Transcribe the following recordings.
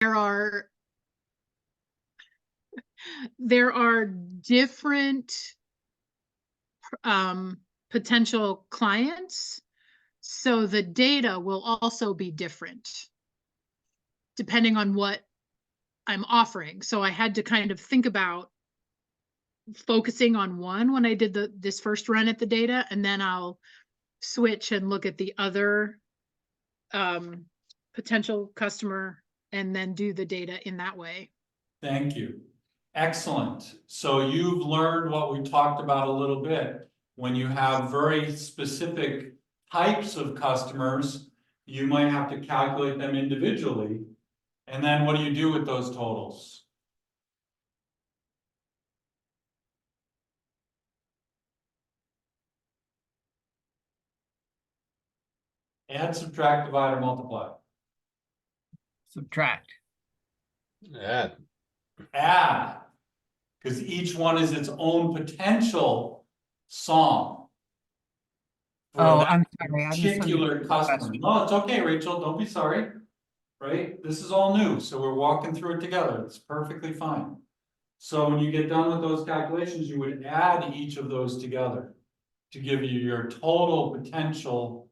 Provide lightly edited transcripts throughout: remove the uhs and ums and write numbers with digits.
are different potential clients, so the data will also be different depending on what I'm offering. So I had to kind of think about focusing on one when I did this first run at the data, and then I'll switch and look at the other potential customer and then do the data in that way. Thank you. Excellent. So you've learned what we talked about a little bit. When you have very specific types of customers, you might have to calculate them individually. And then what do you do with those totals? Add, subtract, divide, or multiply? Subtract. Add. Add. Because each one is its own potential song. Oh, I'm sorry. I Particular customer. No, it's okay, Rachel. Don't be sorry. Right? This is all new, so we're walking through it together. It's perfectly fine. So when you get done with those calculations, you would add each of those together to give you your total potential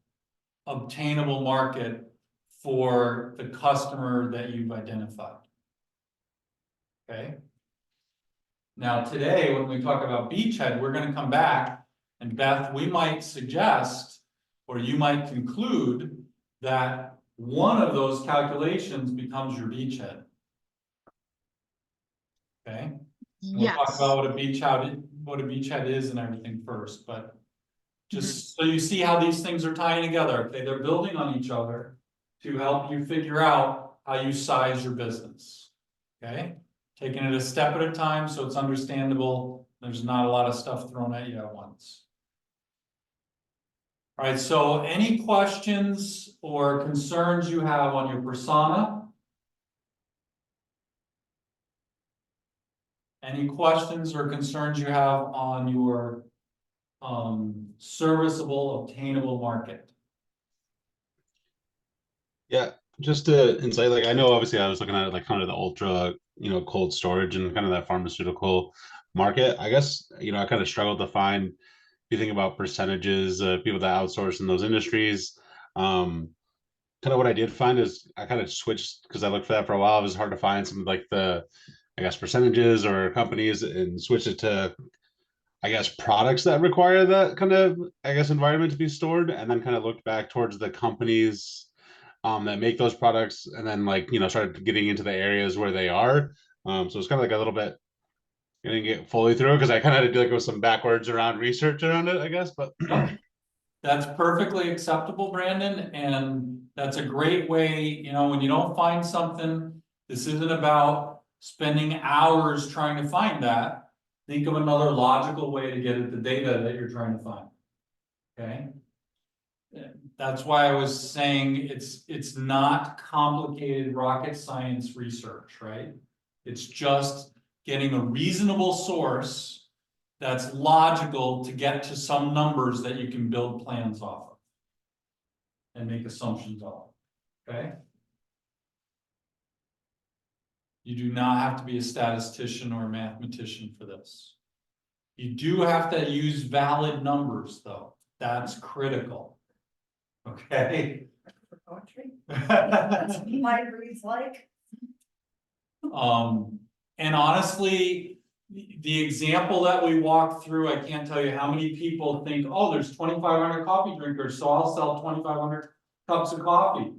obtainable market for the customer that you've identified. Okay. Now today, when we talk about beachhead, we're going to come back, and Beth, we might suggest, or you might conclude, that one of those calculations becomes your beachhead. Okay. Yes. We'll talk about what a beachhead is and everything first, but just so you see how these things are tying together. Okay, they're building on each other to help you figure out how you size your business. Okay, taking it a step at a time so it's understandable. There's not a lot of stuff thrown at you at once. All right, so any questions or concerns you have on your persona? Any questions or concerns you have on your serviceable, obtainable market? Yeah, just to insight, like I know obviously I was looking at like kind of the ultra, cold storage and kind of that pharmaceutical market. I guess, I kind of struggled to find, if you think about percentages of people that outsource in those industries. Kind of what I did find is I kind of switched because I looked for that for a while. It was hard to find some like the, I guess, percentages or companies, and switched it to, I guess, products that require that kind of, I guess, environment to be stored, and then kind of looked back towards the companies that make those products, and then like, started getting into the areas where they are. So it's kind of like a little bit, I didn't get fully through because I kind of had to do like with some backwards around research around it, I guess, but. That's perfectly acceptable, Brandon, and that's a great way, when you don't find something, this isn't about spending hours trying to find that. Think of another logical way to get at the data that you're trying to find. Okay. That's why I was saying it's not complicated rocket science research, right? It's just getting a reasonable source that's logical to get to some numbers that you can build plans off of and make assumptions on. Okay. You do not have to be a statistician or a mathematician for this. You do have to use valid numbers, though. That's critical. Okay. That's what libraries like. And honestly, the example that we walked through, I can't tell you how many people think, oh, there's 2,500 coffee drinkers, so I'll sell 2,500 cups of coffee.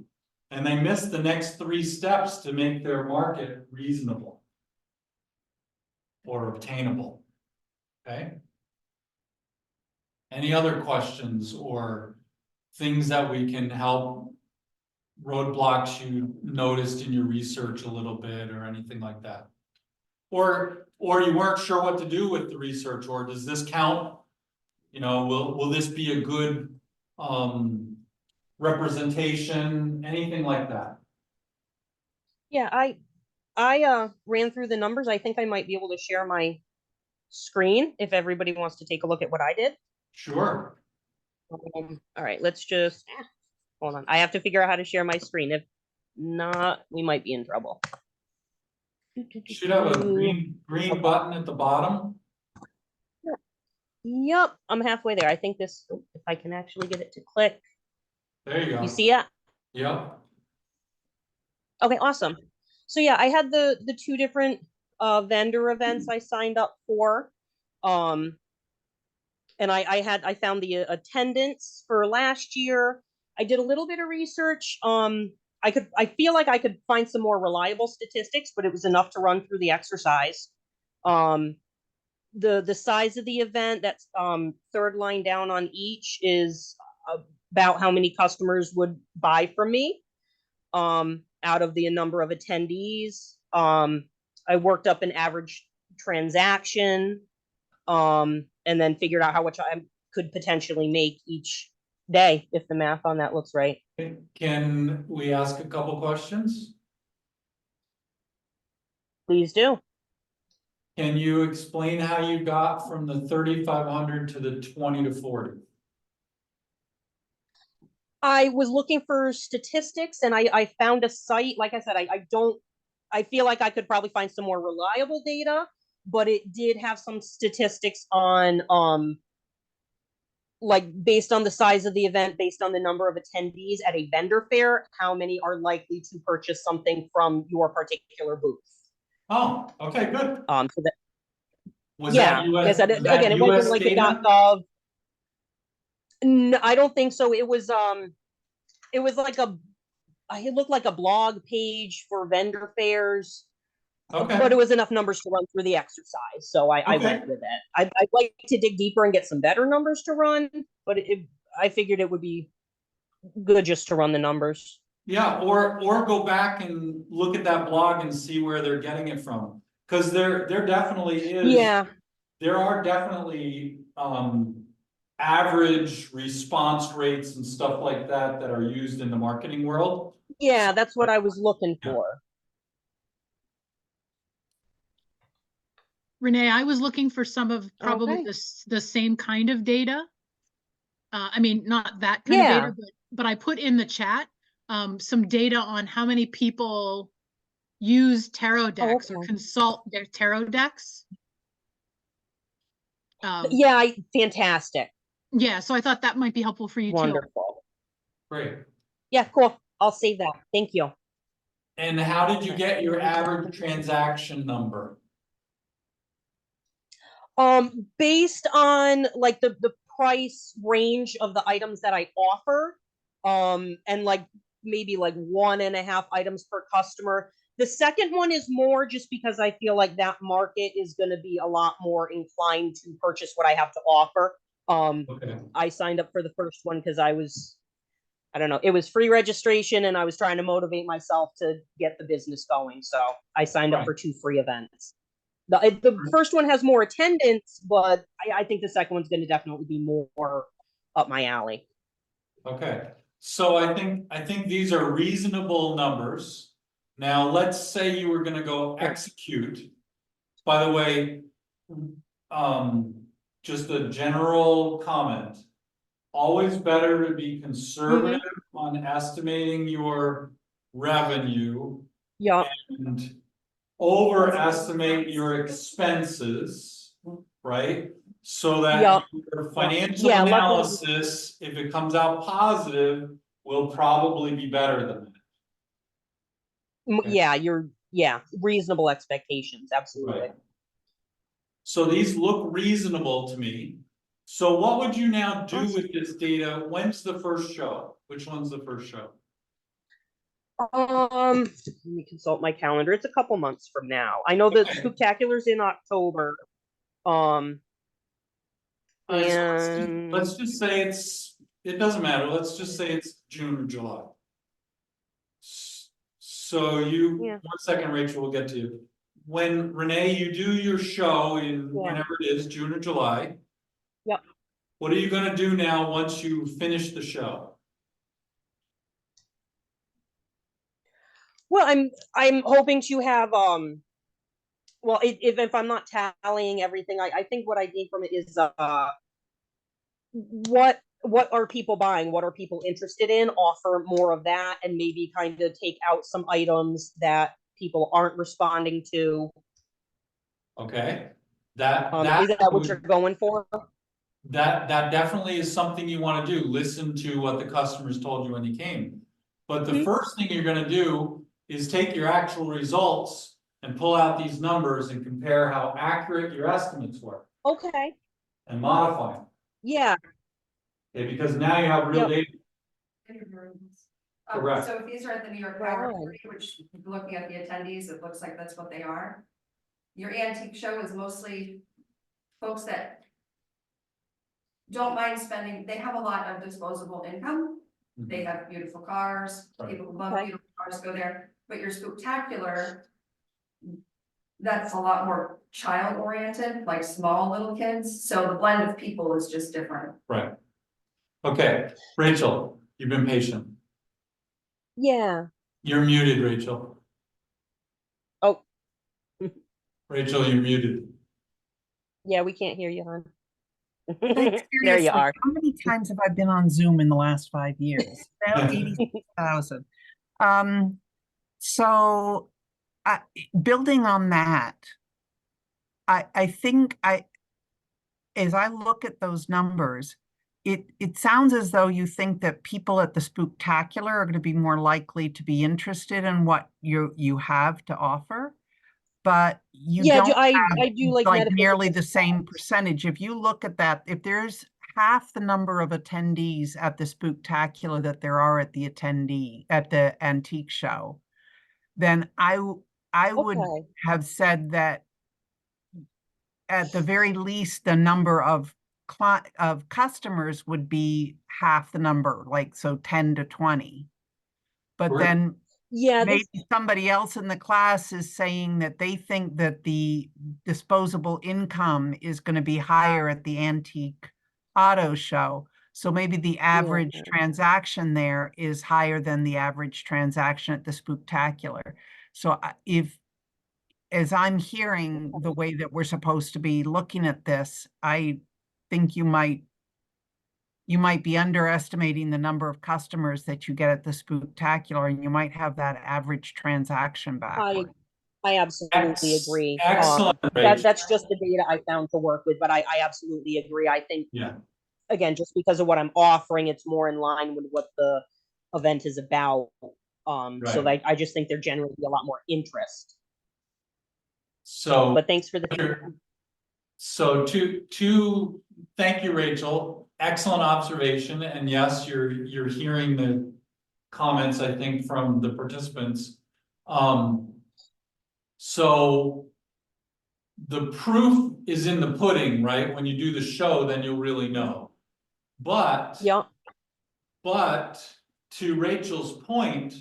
And they miss the next 3 steps to make their market reasonable or obtainable. Okay. Any other questions or things that we can help roadblocks you noticed in your research a little bit or anything like that? Or you weren't sure what to do with the research, or does this count? Will this be a good representation? Anything like that? Yeah, I ran through the numbers. I think I might be able to share my screen if everybody wants to take a look at what I did. Sure. All right, let's just hold on. I have to figure out how to share my screen. If not, we might be in trouble. Should have a green button at the bottom. Yep, I'm halfway there. I think this, if I can actually get it to click. There you go. You see it? Yep. Okay, awesome. So yeah, I had the two different vendor events I signed up for. And I found the attendance for last year. I did a little bit of research. I feel like I could find some more reliable statistics, but it was enough to run through the exercise. The size of the event, that's third line down on each, is about how many customers would buy from me out of the number of attendees. I worked up an average transaction, and then figured out how much I could potentially make each day if the math on that looks right. Can we ask a couple questions? Please do. Can you explain how you got from the 3,500 to the 20 to 40? I was looking for statistics and I found a site. Like I said, I feel like I could probably find some more reliable data, but it did have some statistics on like based on the size of the event, based on the number of attendees at a vendor fair, how many are likely to purchase something from your particular booth. Oh, okay, good. So that, Was yeah, that US, again, it wasn't US like a data? .gov. No, I don't think so. It was like it looked like a blog page for vendor fairs. Okay. But it was enough numbers to run through the exercise, so I Okay. went with it. I'd like to dig deeper and get some better numbers to run, but I figured it would be good just to run the numbers. Yeah, or go back and look at that blog and see where they're getting it from. Because there definitely is. Yeah. There are definitely average response rates and stuff like that that are used in the marketing world. Yeah, that's what I was looking for. Renee, I was looking for some of probably Okay. the same kind of data. I mean, not that kind of Yeah. data, but I put in the chat some data on how many people use tarot decks or okay. consult their tarot decks. Yeah, fantastic. Yeah, so I thought that might be helpful for you too. Wonderful. Great. Yeah, cool. I'll save that. Thank you. And how did you get your average transaction number? Based on like the price range of the items that I offer, and like maybe like 1.5 items per customer. The second one is more just because I feel like that market is going to be a lot more inclined to purchase what I have to offer. Okay. I signed up for the first one because I don't know, it was free registration and I was trying to motivate myself to get the business going. So I signed up for 2 free events. The first one has more attendance, but I think the second one's going to definitely be more up my alley. Okay, so I think these are reasonable numbers. Now, let's say you were gonna go execute. By the way, just a general comment. Always better to be conservative on estimating your revenue. Yeah. And overestimate your expenses, right? So that your financial analysis, if it comes out positive, will probably be better than that. Yeah, reasonable expectations, absolutely. Right. So these look reasonable to me. So what would you now do with this data? When's the first show? Which one's the first show? Let me consult my calendar. It's a couple months from now. I know that Spooktacular's in October. And let's just say it doesn't matter. Let's just say it's June or July. So one second, Rachel, we'll get to you. When Renee, you do your show in whenever it is, June or July. Yep. What are you going to do now once you finish the show? Well, I'm hoping to have well, if I'm not tallying everything, I think what I need from it is what are people buying? What are people interested in? Offer more of that, and maybe kind of take out some items that people aren't responding to. Okay, that Is that what you're going for? that definitely is something you want to do. Listen to what the customers told you when you came. But the first thing you're going to do is take your actual results and pull out these numbers and compare how accurate your estimates were Okay. and modify them. Yeah. Okay, because now you have real Yep. data. Correct. So if these are at the New York Right Power on. Authority, which looking at the attendees, it looks like that's what they are. Your antique show is mostly folks that don't mind spending, they have a lot of disposable income. They have beautiful cars, Right. people who love Okay. beautiful cars go there, but your spooktacular, that's a lot more child oriented, like small little kids, so the blend of people is just different. Right. Okay, Rachel, you've been patient. Yeah. You're muted, Rachel. Oh. Rachel, you're muted. Yeah, we can't hear you, hon. Like, There you seriously, are. how many times have I been on Zoom in the last 5 years? About 86,000. So building on that, I think as I look at those numbers, it sounds as though you think that people at the Spooktacular are going to be more likely to be interested in what you have to offer, but you Yeah, don't I have do like like medical nearly the same supplies. percentage. If you look at that, if there's half the number of attendees at the Spooktacular that there are at the antique show, then I would Okay. have said that at the very least, the number of customers would be half the number, like so 10 to 20. But Correct. then Yeah, this, maybe somebody else in the class is saying that they think that the disposable income is going to be higher at the antique auto show. So maybe the average transaction there is higher than the average transaction at the Spooktacular. So if, as I'm hearing the way that we're supposed to be looking at this, I think you might be underestimating the number of customers that you get at the Spooktacular, and you might have that average transaction backwards. I absolutely agree. Excellent, Rachel. That's just the data I found to work with, but I absolutely agree. I think, Yeah. again, just because of what I'm offering, it's more in line with what the event is about. So Right. I just think there generally be a lot more interest. So, But thanks for the. so thank you, Rachel. Excellent observation. And yes, you're hearing the comments, I think, from the participants. So the proof is in the pudding, right? When you do the show, then you'll really know. But Yeah. But to Rachel's point,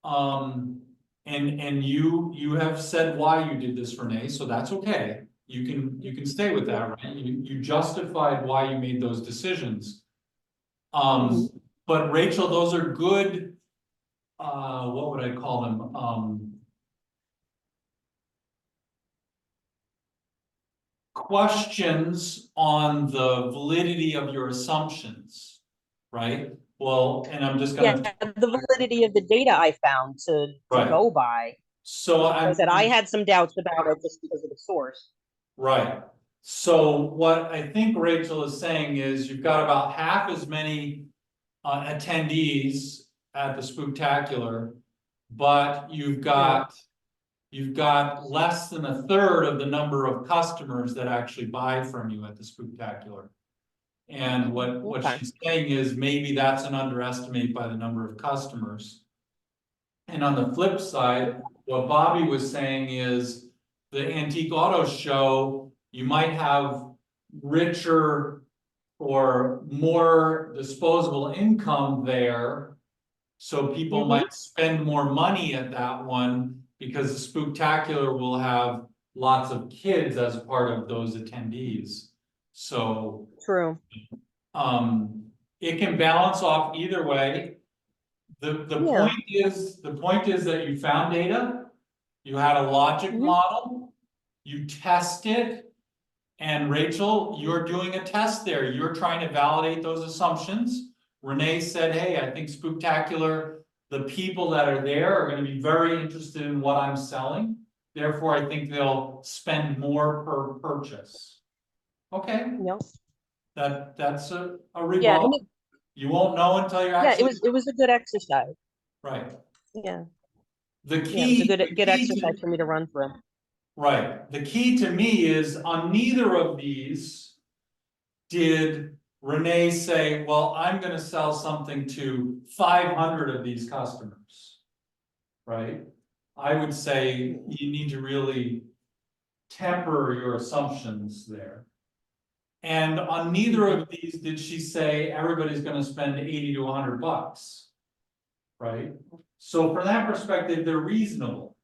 and you have said why you did this, Renee, so that's okay. You can stay with that, right? You justified why you made those decisions. But Rachel, those are good, what would I call them? Questions on the validity of your assumptions, right? Well, and I'm just gonna. Yeah, the validity of the data I found to Right. go by. So I said I had some doubts about it just because of the source. Right. So what I think Rachel is saying is you've got about half as many attendees at the Spooktacular, but you've got less than a third of the number of customers that actually buy from you at the Spooktacular. And what she's saying is maybe that's an underestimate by the number of customers. And on the flip side, what Bobby was saying is the antique auto show, you might have richer or more disposable income there. So people might spend more money at that one because the Spooktacular will have lots of kids as part of those attendees. So True. it can balance off either way. The point is that you found data, you had a logic model, you tested, and Rachel, you're doing a test there. You're trying to validate those assumptions. Renee said, hey, I think Spooktacular, the people that are there are gonna be very interested in what I'm selling. Therefore, I think they'll spend more per purchase. Okay, Yep. that's a Yeah, and rebuttal. You won't know until you're yeah, actually. it was a good exercise. Right. Yeah, The yeah, it was a key, good the good key exercise to, for me to run through. right, the key to me is on neither of these did Renee say, well, I'm gonna sell something to 500 of these customers. Right? I would say you need to really temper your assumptions there. And on neither of these did she say everybody's gonna spend 80 to 100 bucks. Right? So from that perspective, they're reasonable.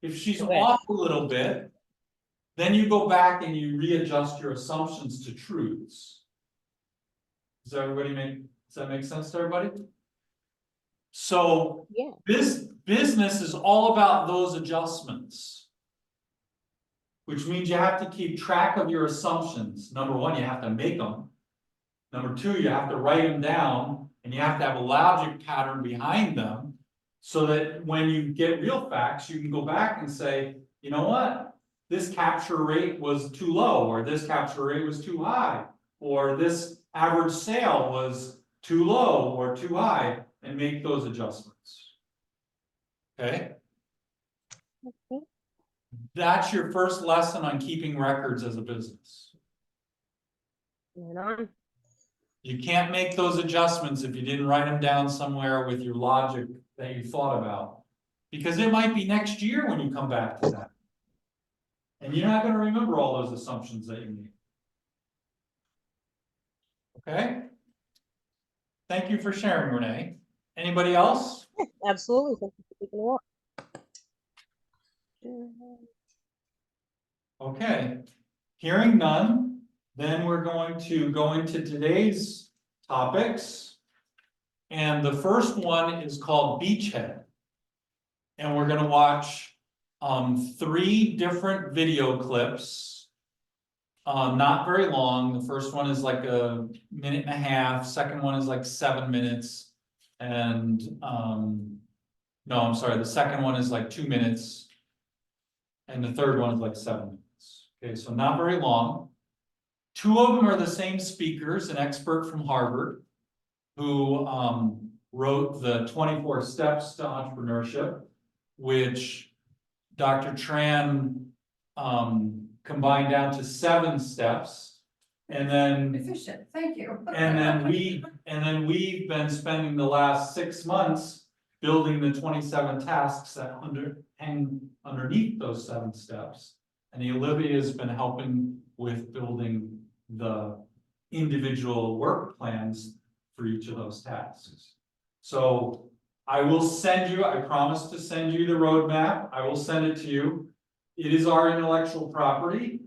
If she's Okay. off a little bit, then you go back and you readjust your assumptions to truths. Does that make sense to everybody? So Yeah. this business is all about those adjustments. Which means you have to keep track of your assumptions. Number one, you have to make them. Number two, you have to write them down and you have to have a logic pattern behind them. So that when you get real facts, you can go back and say, you know what? This capture rate was too low, or this capture rate was too high, or this average sale was too low or too high, and make those adjustments. Okay? Okay. That's your first lesson on keeping records as a business. Right on. You can't make those adjustments if you didn't write them down somewhere with your logic that you thought about. Because it might be next year when you come back to that. And you're not gonna remember all those assumptions that you made. Okay? Thank you for sharing, Renee. Anybody else? Absolutely. Thank you for taking a walk. Okay. Hearing none, then we're going to go into today's topics. And the first one is called Beachhead. And we're gonna watch 3 different video clips. Not very long. The first one is like a minute and a half, second one is like 7 minutes. And no, I'm sorry, the second one is like 2 minutes. And the third one is like 7 minutes. Okay, so not very long. 2 of them are the same speakers, an expert from Harvard who wrote the 24 Steps to Entrepreneurship, which Dr. Tran combined down to 7 steps. And then Efficient, thank you. and then we've been spending the last 6 months building the 27 tasks that hang underneath those 7 steps. And Olivia has been helping with building the individual work plans for each of those tasks. So I will send you, I promise to send you the roadmap. I will send it to you. It is our intellectual property.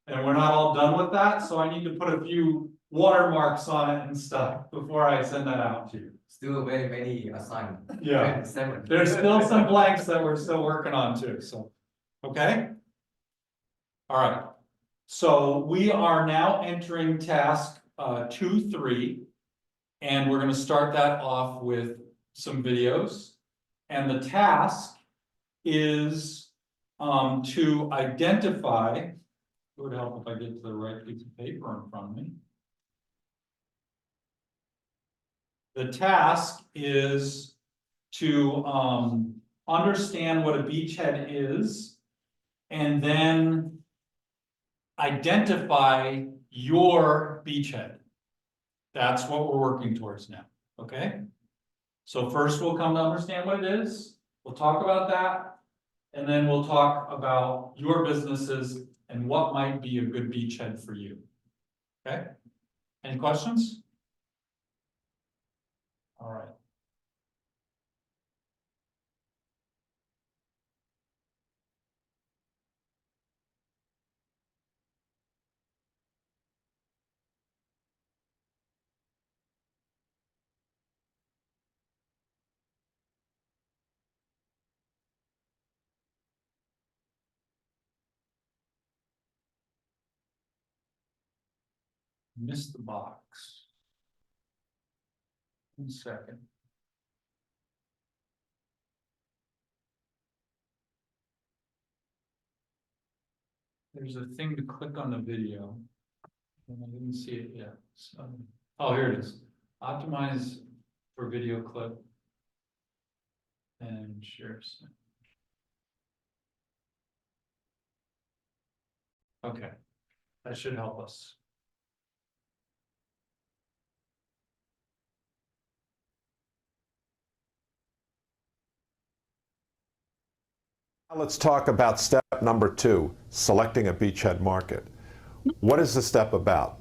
And we're not all done with that, so I need to put a few watermarks on it and stuff before I send that out to you. Still very many assigned. Yeah. 7. There's still some blanks that we're still working on too, so, okay? All right, so we are now entering task 2-3. And we're gonna start that off with some videos. And the task is to identify. It would help if I get to the right piece of paper in front of me. The task is to understand what a beachhead is and then identify your beachhead. That's what we're working towards now, okay? So first we'll come to understand what it is, we'll talk about that, and then we'll talk about your businesses and what might be a good beachhead for you. Okay? Any questions? All right. Missed the box. 1 second. there's a thing to click on the video. And I didn't see it yet, so, oh, here it is. Optimize for video clip. And share. Okay, that should help us. Now let's talk about step number 2, selecting a beachhead market. What is the step about?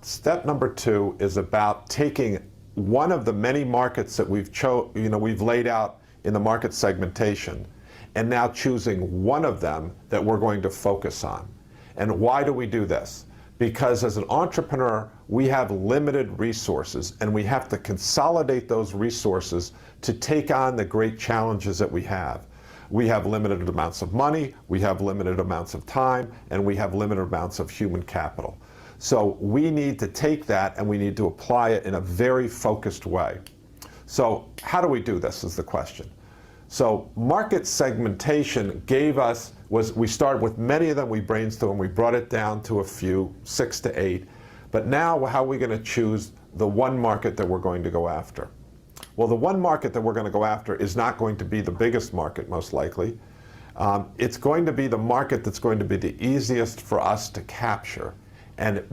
Step number 2 is about taking one of the many markets that we've laid out in the market segmentation and now choosing one of them that we're going to focus on. And why do we do this? Because as an entrepreneur, we have limited resources and we have to consolidate those resources to take on the great challenges that we have. We have limited amounts of money, we have limited amounts of time, and we have limited amounts of human capital. So we need to take that and we need to apply it in a very focused way. So how do we do this is the question. So market segmentation gave us, we started with many of them, we brainstormed, we brought it down to a few, 6 to 8. But now how are we going to choose the one market that we're going to go after? Well, the one market that we're going to go after is not going to be the biggest market, most likely. It's going to be the market that's going to be the easiest for us to capture. And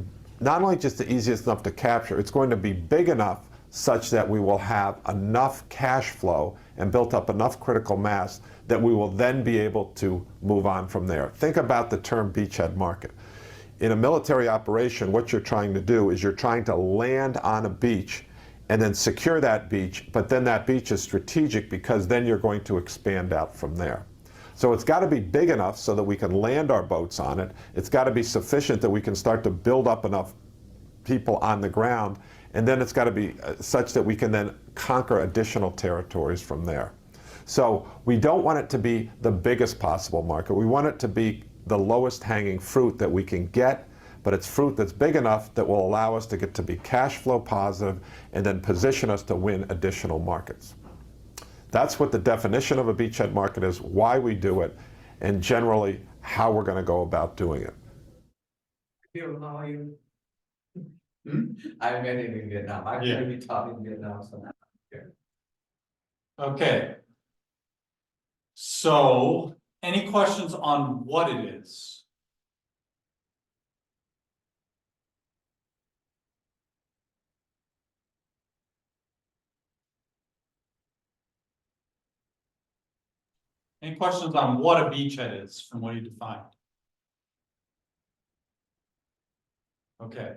not only just the easiest enough to capture, it's going to be big enough such that we will have enough cash flow and built up enough critical mass that we will then be able to move on from there. Think about the term beachhead market. In a military operation, what you're trying to do is you're trying to land on a beach and then secure that beach, but then that beach is strategic because then you're going to expand out from there. So it's got to be big enough so that we can land our boats on it. It's got to be sufficient that we can start to build up enough people on the ground, and then it's got to be such that we can then conquer additional territories from there. So we don't want it to be the biggest possible market. We want it to be the lowest hanging fruit that we can get, but it's fruit that's big enough that will allow us to get to be cash flow positive and then position us to win additional markets. That's what the definition of a beachhead market is, why we do it, and generally how we're going to go about doing it. How are you? Hmm? I met him in Vietnam. Yeah. Actually, we taught in Vietnam. So here. Okay. So, any questions on what it is? Any questions on what a beachhead is from what you defined? Okay,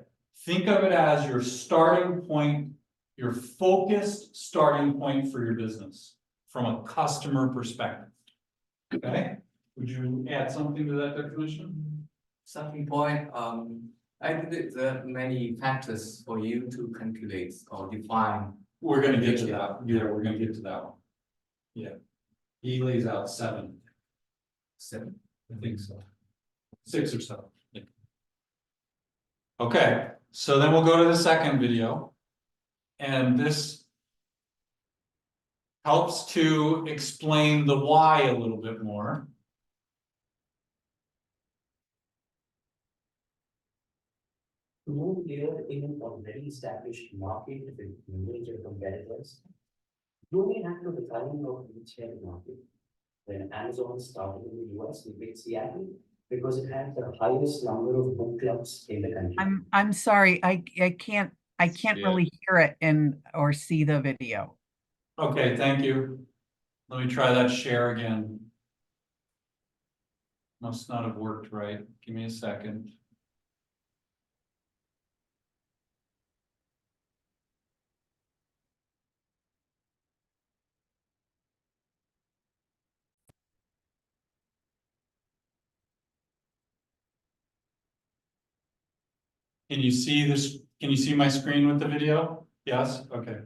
think of it as your starting point, your focused starting point for your business from a customer perspective. Okay, would you add something to that definition? Starting point, I think there are many factors for you to calculate or define. We're gonna get to that. Yeah, we're gonna get to that one. Yeah. He lays out 7. 7. I think so. 6 or 7. Yeah. Okay, so then we'll go to the second video. And this helps to explain the why a little bit more. To move here in an already established market with major competitors, you may have to define your beachhead market. When Amazon started in the US, we picked Seattle because it had the highest number of book clubs in the country. I'm sorry, I can't Yeah. really hear it or see the video. Okay, thank you. Let me try that share again. Must not have worked right. Give me a second. Can you see this? Can you see my screen with the video? Yes? Okay.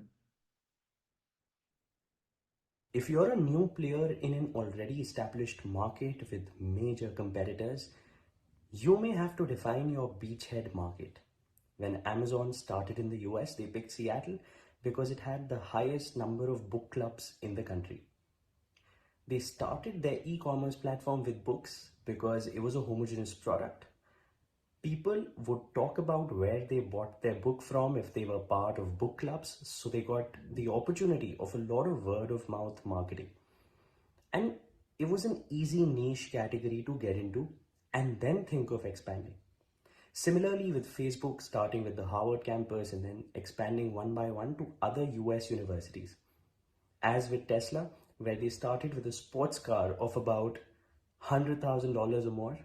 If you're a new player in an already established market with major competitors, you may have to define your beachhead market. When Amazon started in the US, they picked Seattle because it had the highest number of book clubs in the country. They started their e-commerce platform with books because it was a homogeneous product. People would talk about where they bought their book from if they were part of book clubs, so they got the opportunity of a lot of word of mouth marketing. And it was an easy niche category to get into and then think of expanding. Similarly, with Facebook starting with the Harvard campus and then expanding one by one to other US universities. As with Tesla, where they started with a sports car of about $100,000 or more,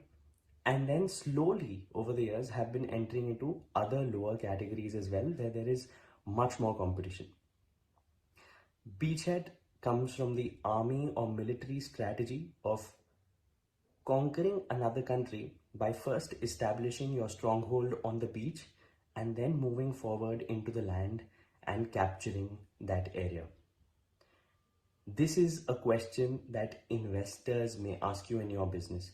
and then slowly over the years have been entering into other lower categories as well, where there is much more competition. Beachhead comes from the army or military strategy of conquering another country by first establishing your stronghold on the beach and then moving forward into the land and capturing that area. This is a question that investors may ask you in your business.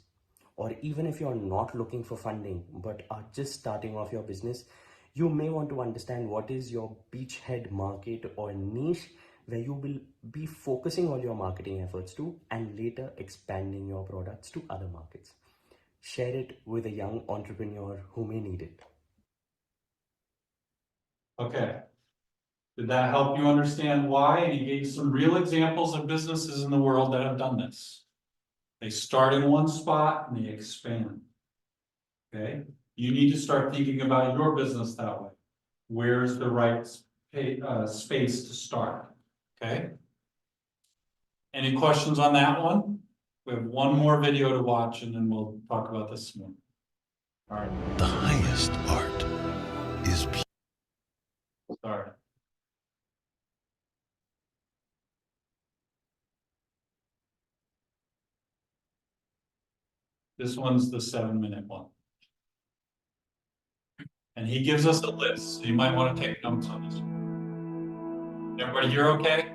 Or even if you're not looking for funding but are just starting off your business, you may want to understand what is your beachhead market or niche where you will be focusing all your marketing efforts to and later expanding your products to other markets. Share it with a young entrepreneur who may need it. Okay. Did that help you understand why? And he gave some real examples of businesses in the world that have done this. They start in one spot and they expand. Okay, you need to start thinking about your business that way. Where's the right space to start? Okay. Any questions on that one? We have one more video to watch and then we'll talk about this more. All right. The highest art is Sorry. This one's the 7-minute one. And he gives us a list, so you might want to take notes on this one. Everybody, you're okay?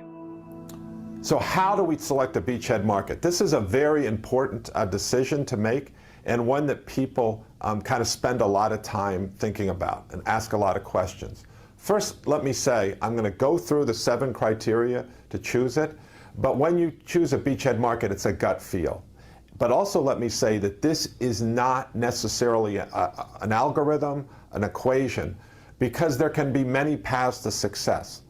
So how do we select a beachhead market? This is a very important decision to make, and one that people kind of spend a lot of time thinking about and ask a lot of questions. First, let me say, I'm going to go through the 7 criteria to choose it, but when you choose a beachhead market, it's a gut feel. But also let me say that this is not necessarily an algorithm, an equation, because there can be many paths to success.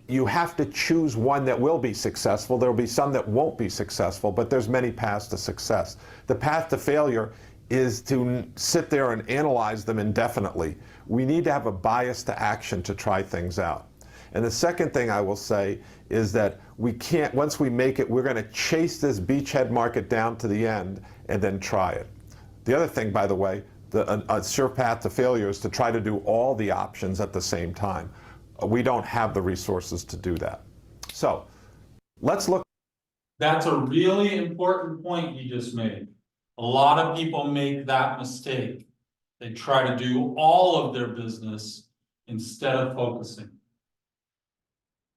You have to choose one that will be successful. There will be some that won't be successful, but there's many paths to success. The path to failure is to sit there and analyze them indefinitely. We need to have a bias to action to try things out. And the second thing I will say is that we can't, once we make it, we're going to chase this beachhead market down to the end and then try it. The other thing, by the way, a sure path to failure is to try to do all the options at the same time. We don't have the resources to do that. So let's look. That's a really important point you just made. A lot of people make that mistake. They try to do all of their business instead of focusing.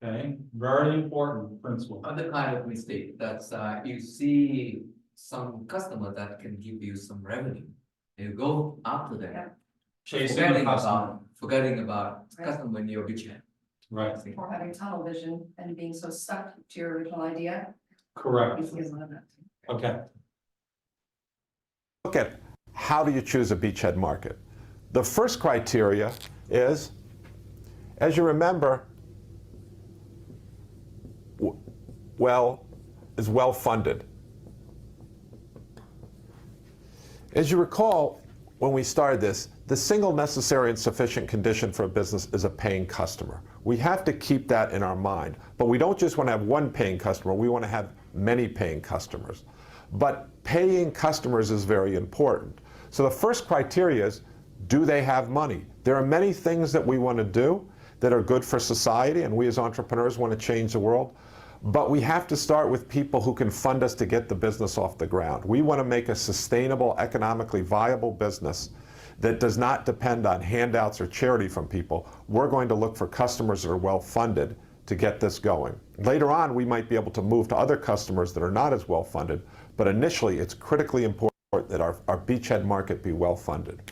Okay, very important principle. Other kind of mistake that's you see some customer that can give you some revenue. You go after them. Chasing the customer. Forgetting about Right. customer in your beachhead. Right, Or having tunnel vision and being so stuck to your original idea. correct. You see a lot of that. Okay, Look at how do you choose a beachhead market. The first criteria is, as you remember, is well funded. As you recall, when we started this, the single necessary and sufficient condition for a business is a paying customer. We have to keep that in our mind, but we don't just want to have one paying customer, we want to have many paying customers. But paying customers is very important. So the first criteria is, do they have money? There are many things that we want to do that are good for society, and we as entrepreneurs want to change the world. But we have to start with people who can fund us to get the business off the ground. We want to make a sustainable, economically viable business that does not depend on handouts or charity from people. We're going to look for customers that are well funded to get this going. Later on, we might be able to move to other customers that are not as well funded, but initially it's critically important that our beachhead market be well funded.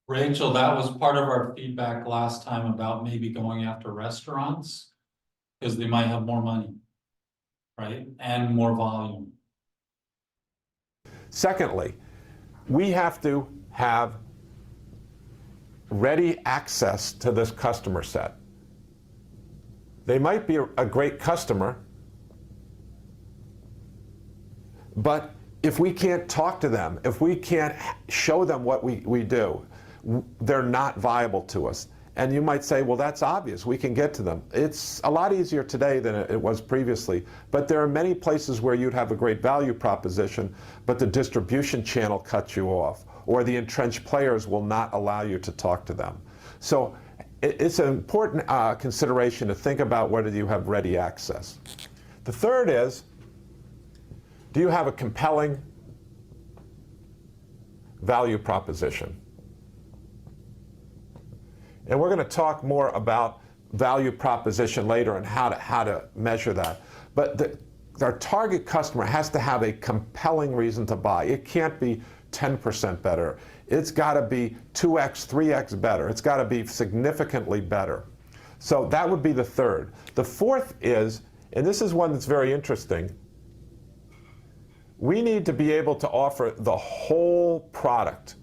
Rachel, that was part of our feedback last time about maybe going after restaurants because they might have more money. right? And more volume. Secondly, we have to have ready access to this customer set. They might be a great customer, but if we can't talk to them, if we can't show them what we do, they're not viable to us. And you might say, well, that's obvious. We can get to them. It's a lot easier today than it was previously, but there are many places where you'd have a great value proposition, but the distribution channel cuts you off, or the entrenched players will not allow you to talk to them. So it's an important consideration to think about whether you have ready access. The third is, do you have a compelling value proposition? And we're going to talk more about value proposition later and how to measure that. But our target customer has to have a compelling reason to buy. It can't be 10% better. It's got to be 2x, 3x better. It's got to be significantly better. So that would be the third. The fourth is, and this is one that's very interesting, we need to be able to offer the whole product.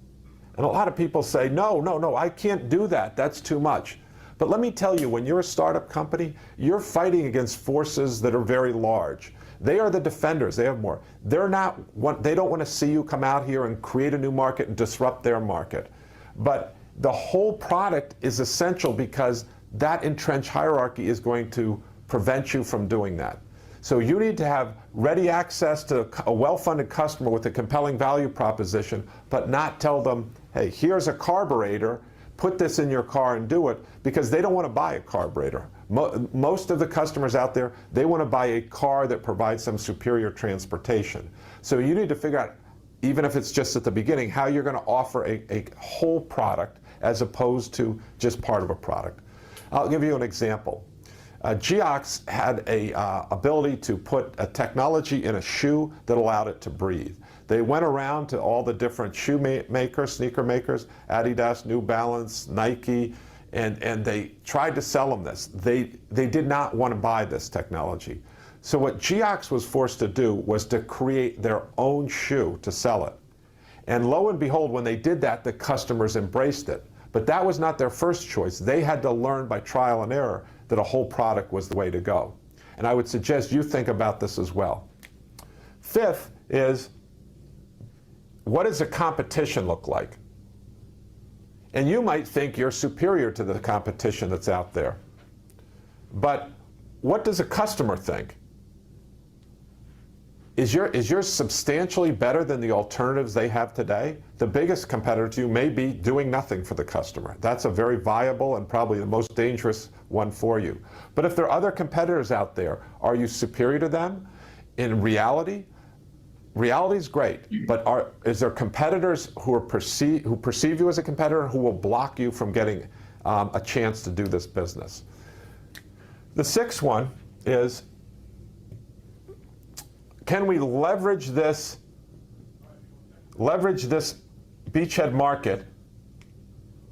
And a lot of people say, no, I can't do that. That's too much. But let me tell you, when you're a startup company, you're fighting against forces that are very large. They are the defenders. They have more. They don't want to see you come out here and create a new market and disrupt their market. But the whole product is essential because that entrenched hierarchy is going to prevent you from doing that. So you need to have ready access to a well-funded customer with a compelling value proposition, but not tell them, hey, here's a carburetor, put this in your car and do it, because they don't want to buy a carburetor. Most of the customers out there, they want to buy a car that provides some superior transportation. So you need to figure out, even if it's just at the beginning, how you're going to offer a whole product as opposed to just part of a product. I'll give you an example. Geox had a ability to put a technology in a shoe that allowed it to breathe. They went around to all the different shoe makers, sneaker makers, Adidas, New Balance, Nike, and they tried to sell them this. They did not want to buy this technology. So what Geox was forced to do was to create their own shoe to sell it. And lo and behold, when they did that, the customers embraced it. But that was not their first choice. They had to learn by trial and error that a whole product was the way to go. And I would suggest you think about this as well. Fifth is, what does a competition look like? And you might think you're superior to the competition that's out there. But what does a customer think? Is yours substantially better than the alternatives they have today? The biggest competitor to you may be doing nothing for the customer. That's a very viable and probably the most dangerous one for you. But if there are other competitors out there, are you superior to them? In reality, reality is great, but is there competitors who perceive you as a competitor who will block you from getting a chance to do this business? The sixth one is, can we leverage this beachhead market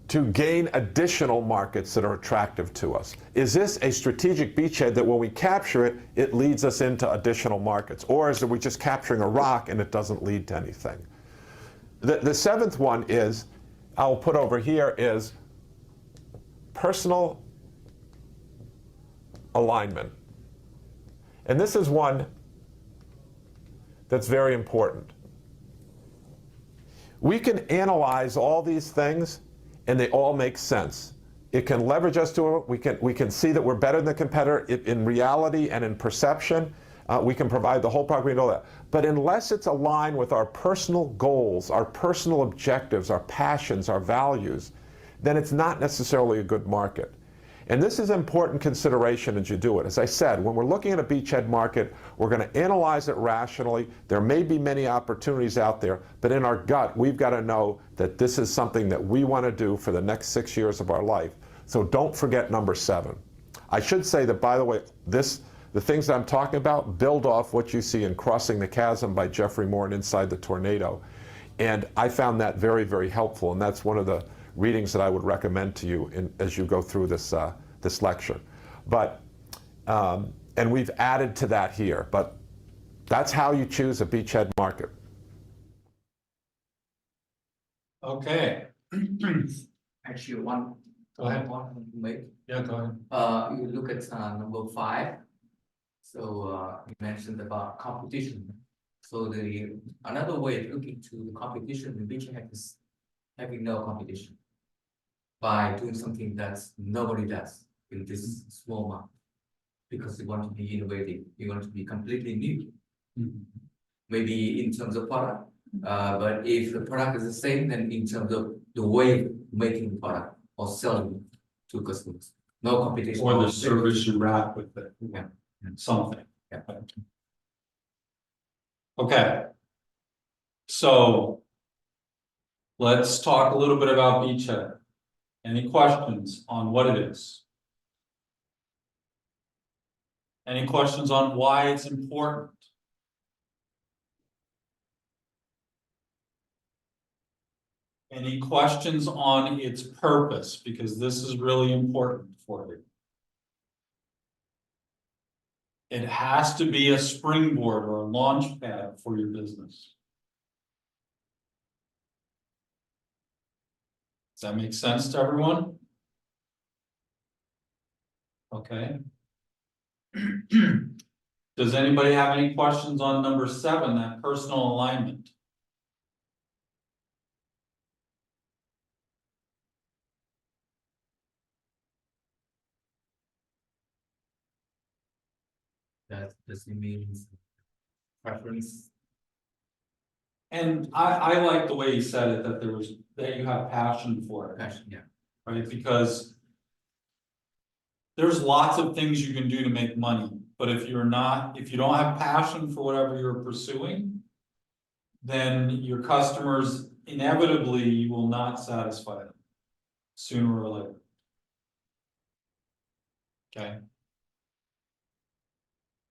to gain additional markets that are attractive to us? Is this a strategic beachhead that when we capture it, it leads us into additional markets? Or is it we just capturing a rock and it doesn't lead to anything? The seventh one is, I'll put over here, is personal alignment. And this is one that's very important. We can analyze all these things and they all make sense. It can leverage us to it. We can see that we're better than the competitor in reality and in perception. We can provide the whole product, we know that. But unless it's aligned with our personal goals, our personal objectives, our passions, our values, then it's not necessarily a good market. And this is an important consideration as you do it. As I said, when we're looking at a beachhead market, we're going to analyze it rationally. There may be many opportunities out there, but in our gut, we've got to know that this is something that we want to do for the next 6 years of our life. So don't forget number 7. I should say that, by the way, the things that I'm talking about build off what you see in Crossing the Chasm by Jeffrey Moore and Inside the Tornado. And I found that very, very helpful, and that's one of the readings that I would recommend to you as you go through this lecture. But And we've added to that here, but that's how you choose a beachhead market. Okay. Actually, one. Go ahead. One make. Yeah, go ahead. You look at number 5. So you mentioned about competition. So the another way of looking to the competition in beachhead is having no competition by doing something that nobody does in this small market. Because you want to be innovative, you want to be completely new. Maybe in terms of product, but if the product is the same, then in terms of the way of making the product or selling to customers, no competition. Or the service you wrap with it. Yeah. Something. Yeah. Okay. So let's talk a little bit about beachhead. Any questions on what it is? Any questions on why it's important? Any questions on its purpose? Because this is really important for you. It has to be a springboard or a launch pad for your business. Does that make sense to everyone? Okay. Does anybody have any questions on number 7, that personal alignment? That doesn't mean preference. And I like the way you said it, that you have passion for it. Passion, yeah. Right, because there's lots of things you can do to make money, but if you don't have passion for whatever you're pursuing, then your customers, inevitably, you will not satisfy them sooner or later. Okay?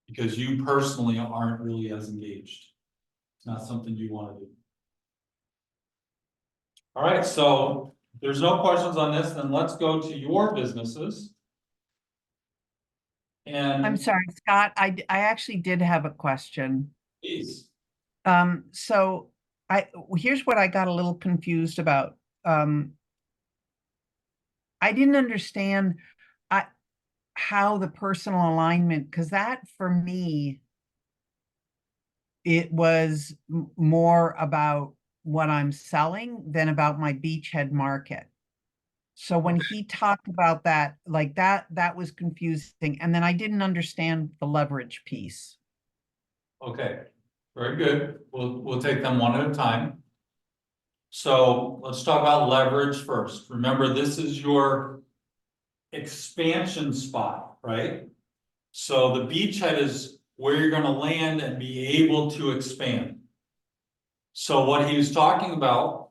Because you personally aren't really as engaged. It's not something you want to do. All right, so if there's no questions on this, then let's go to your businesses. And I'm sorry, Scott, I actually did have a question. please. So here's what I got a little confused about. I didn't understand how the personal alignment, because that for me, it was more about what I'm selling than about my beachhead market. So when he talked about that, like that was confusing. And then I didn't understand the leverage piece. Okay, very good. We'll take them one at a time. So let's talk about leverage first. Remember, this is your expansion spot, right? So the beachhead is where you're going to land and be able to expand. So what he was talking about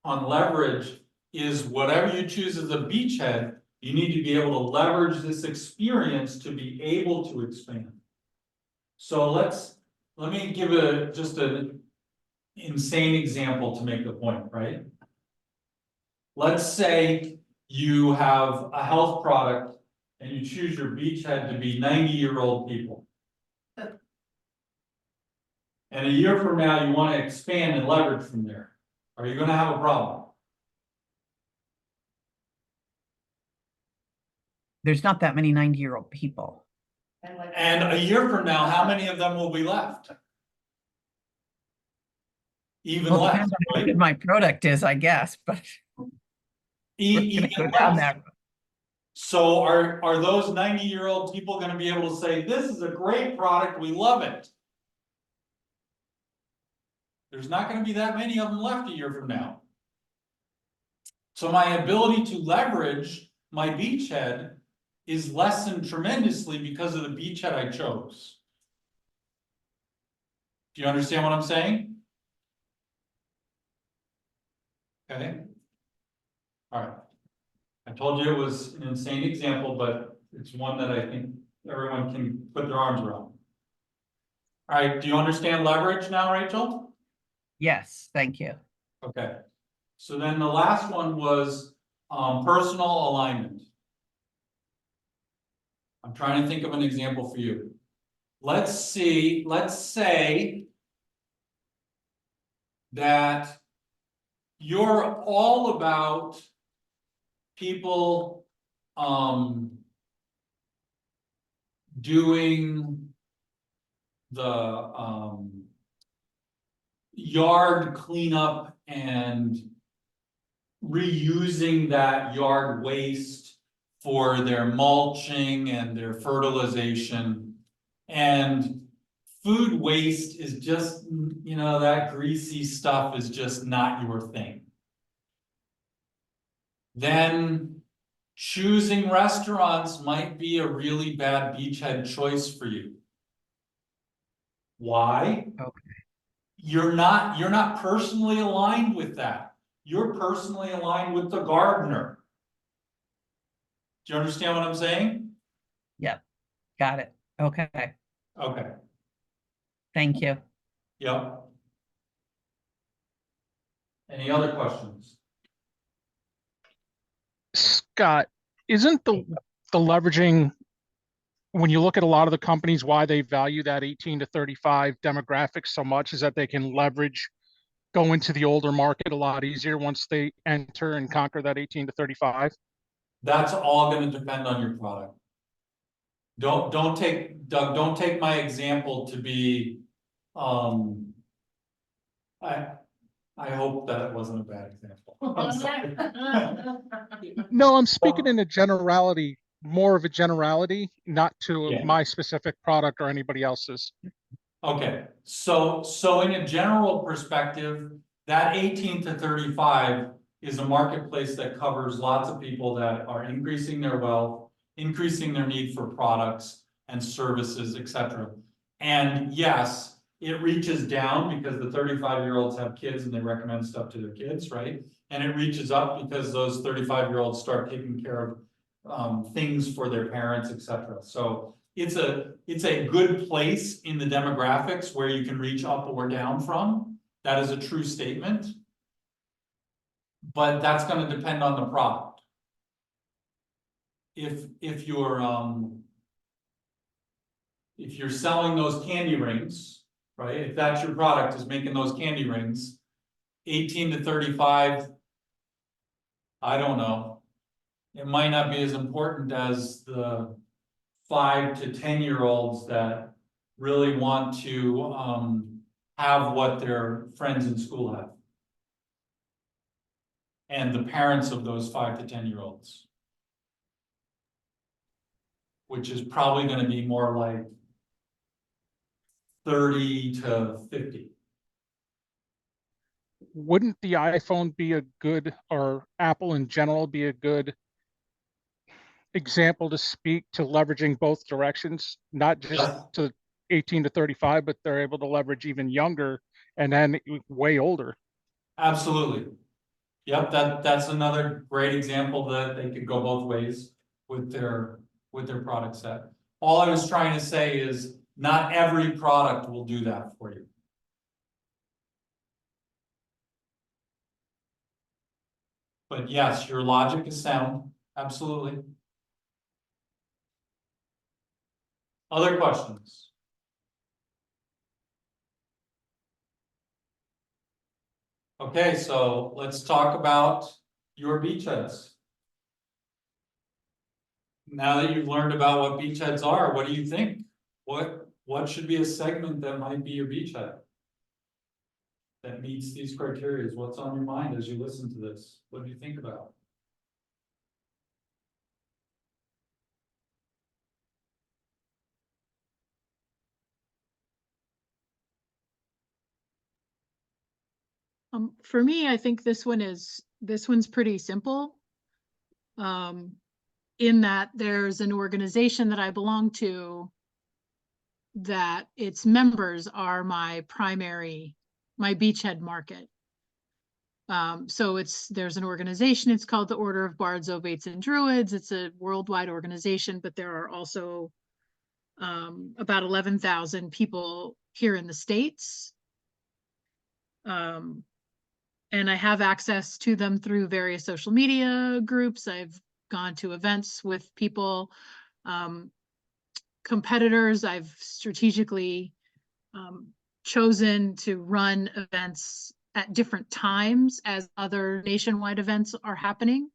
on leverage is whatever you choose as a beachhead, you need to be able to leverage this experience to be able to expand. So let me give just an insane example to make the point, right? Let's say you have a health product and you choose your beachhead to be 90-year-old people. And a year from now, you want to expand and leverage from there. Are you going to have a problem? There's not that many 90-year-old people. And a year from now, how many of them will be left? Even Well, less, depends on how right? good my product is, I guess, but Even go down less. that. So are those 90-year-old people going to be able to say, this is a great product, we love it? There's not going to be that many of them left a year from now. So my ability to leverage my beachhead is lessened tremendously because of the beachhead I chose. Do you understand what I'm saying? Okay. All right. I told you it was an insane example, but it's one that I think everyone can put their arms around. All right, do you understand leverage now, Rachel? Yes, thank you. Okay. So then the last one was personal alignment. I'm trying to think of an example for you. Let's say that you're all about people doing the yard cleanup and reusing that yard waste for their mulching and their fertilization. And food waste is just, you know, that greasy stuff is just not your thing. Then choosing restaurants might be a really bad beachhead choice for you. Why? Okay. You're not personally aligned with that. You're personally aligned with the gardener. Do you understand what I'm saying? Yep. Got it. Okay. Okay. Thank you. Yep. Any other questions? Scott, isn't the leveraging, when you look at a lot of the companies, why they value that 18 to 35 demographic so much is that they can leverage, go into the older market a lot easier once they enter and conquer that 18 to 35? That's all going to depend on your product. Don't take, Doug, don't take my example to be, I hope that it wasn't a bad example. I'm sorry. No, I'm speaking in a generality, more of a generality, not to Yeah. my specific product or anybody else's. Okay, so in a general perspective, that 18 to 35 is a marketplace that covers lots of people that are increasing their wealth, increasing their need for products and services, etc. And yes, it reaches down because the 35-year-olds have kids and they recommend stuff to their kids, right? And it reaches up because those 35-year-olds start taking care of things for their parents, etc. So it's a good place in the demographics where you can reach up or down from. That is a true statement. But that's going to depend on the product. If you're selling those candy rings, right? If that's your product is making those candy rings, 18 to 35, I don't know. It might not be as important as the 5 to 10-year-olds that really want to have what their friends in school have. And the parents of those 5 to 10-year-olds. Which is probably going to be more like 30 to 50. Wouldn't the iPhone be a good, or Apple in general be a good example to speak to leveraging both directions, not just Yes. to 18 to 35, but they're able to leverage even younger and then way older? Absolutely. Yep, that's another great example that they could go both ways with their product set. All I was trying to say is not every product will do that for you. But yes, your logic is sound. Absolutely. Other questions? Okay, so let's talk about your beachheads. Now that you've learned about what beachheads are, what do you think? What should be a segment that might be your beachhead? That meets these criteria? What's on your mind as you listen to this? What do you think about? For me, I think this one's pretty simple. In that there's an organization that I belong to that its members are my beachhead market. So there's an organization, it's called the Order of Bards, Obates, and Druids. It's a worldwide organization, but there are also about 11,000 people here in the States. And I have access to them through various social media groups. I've gone to events with people. competitors. I've strategically chosen to run events at different times as other nationwide events are happening,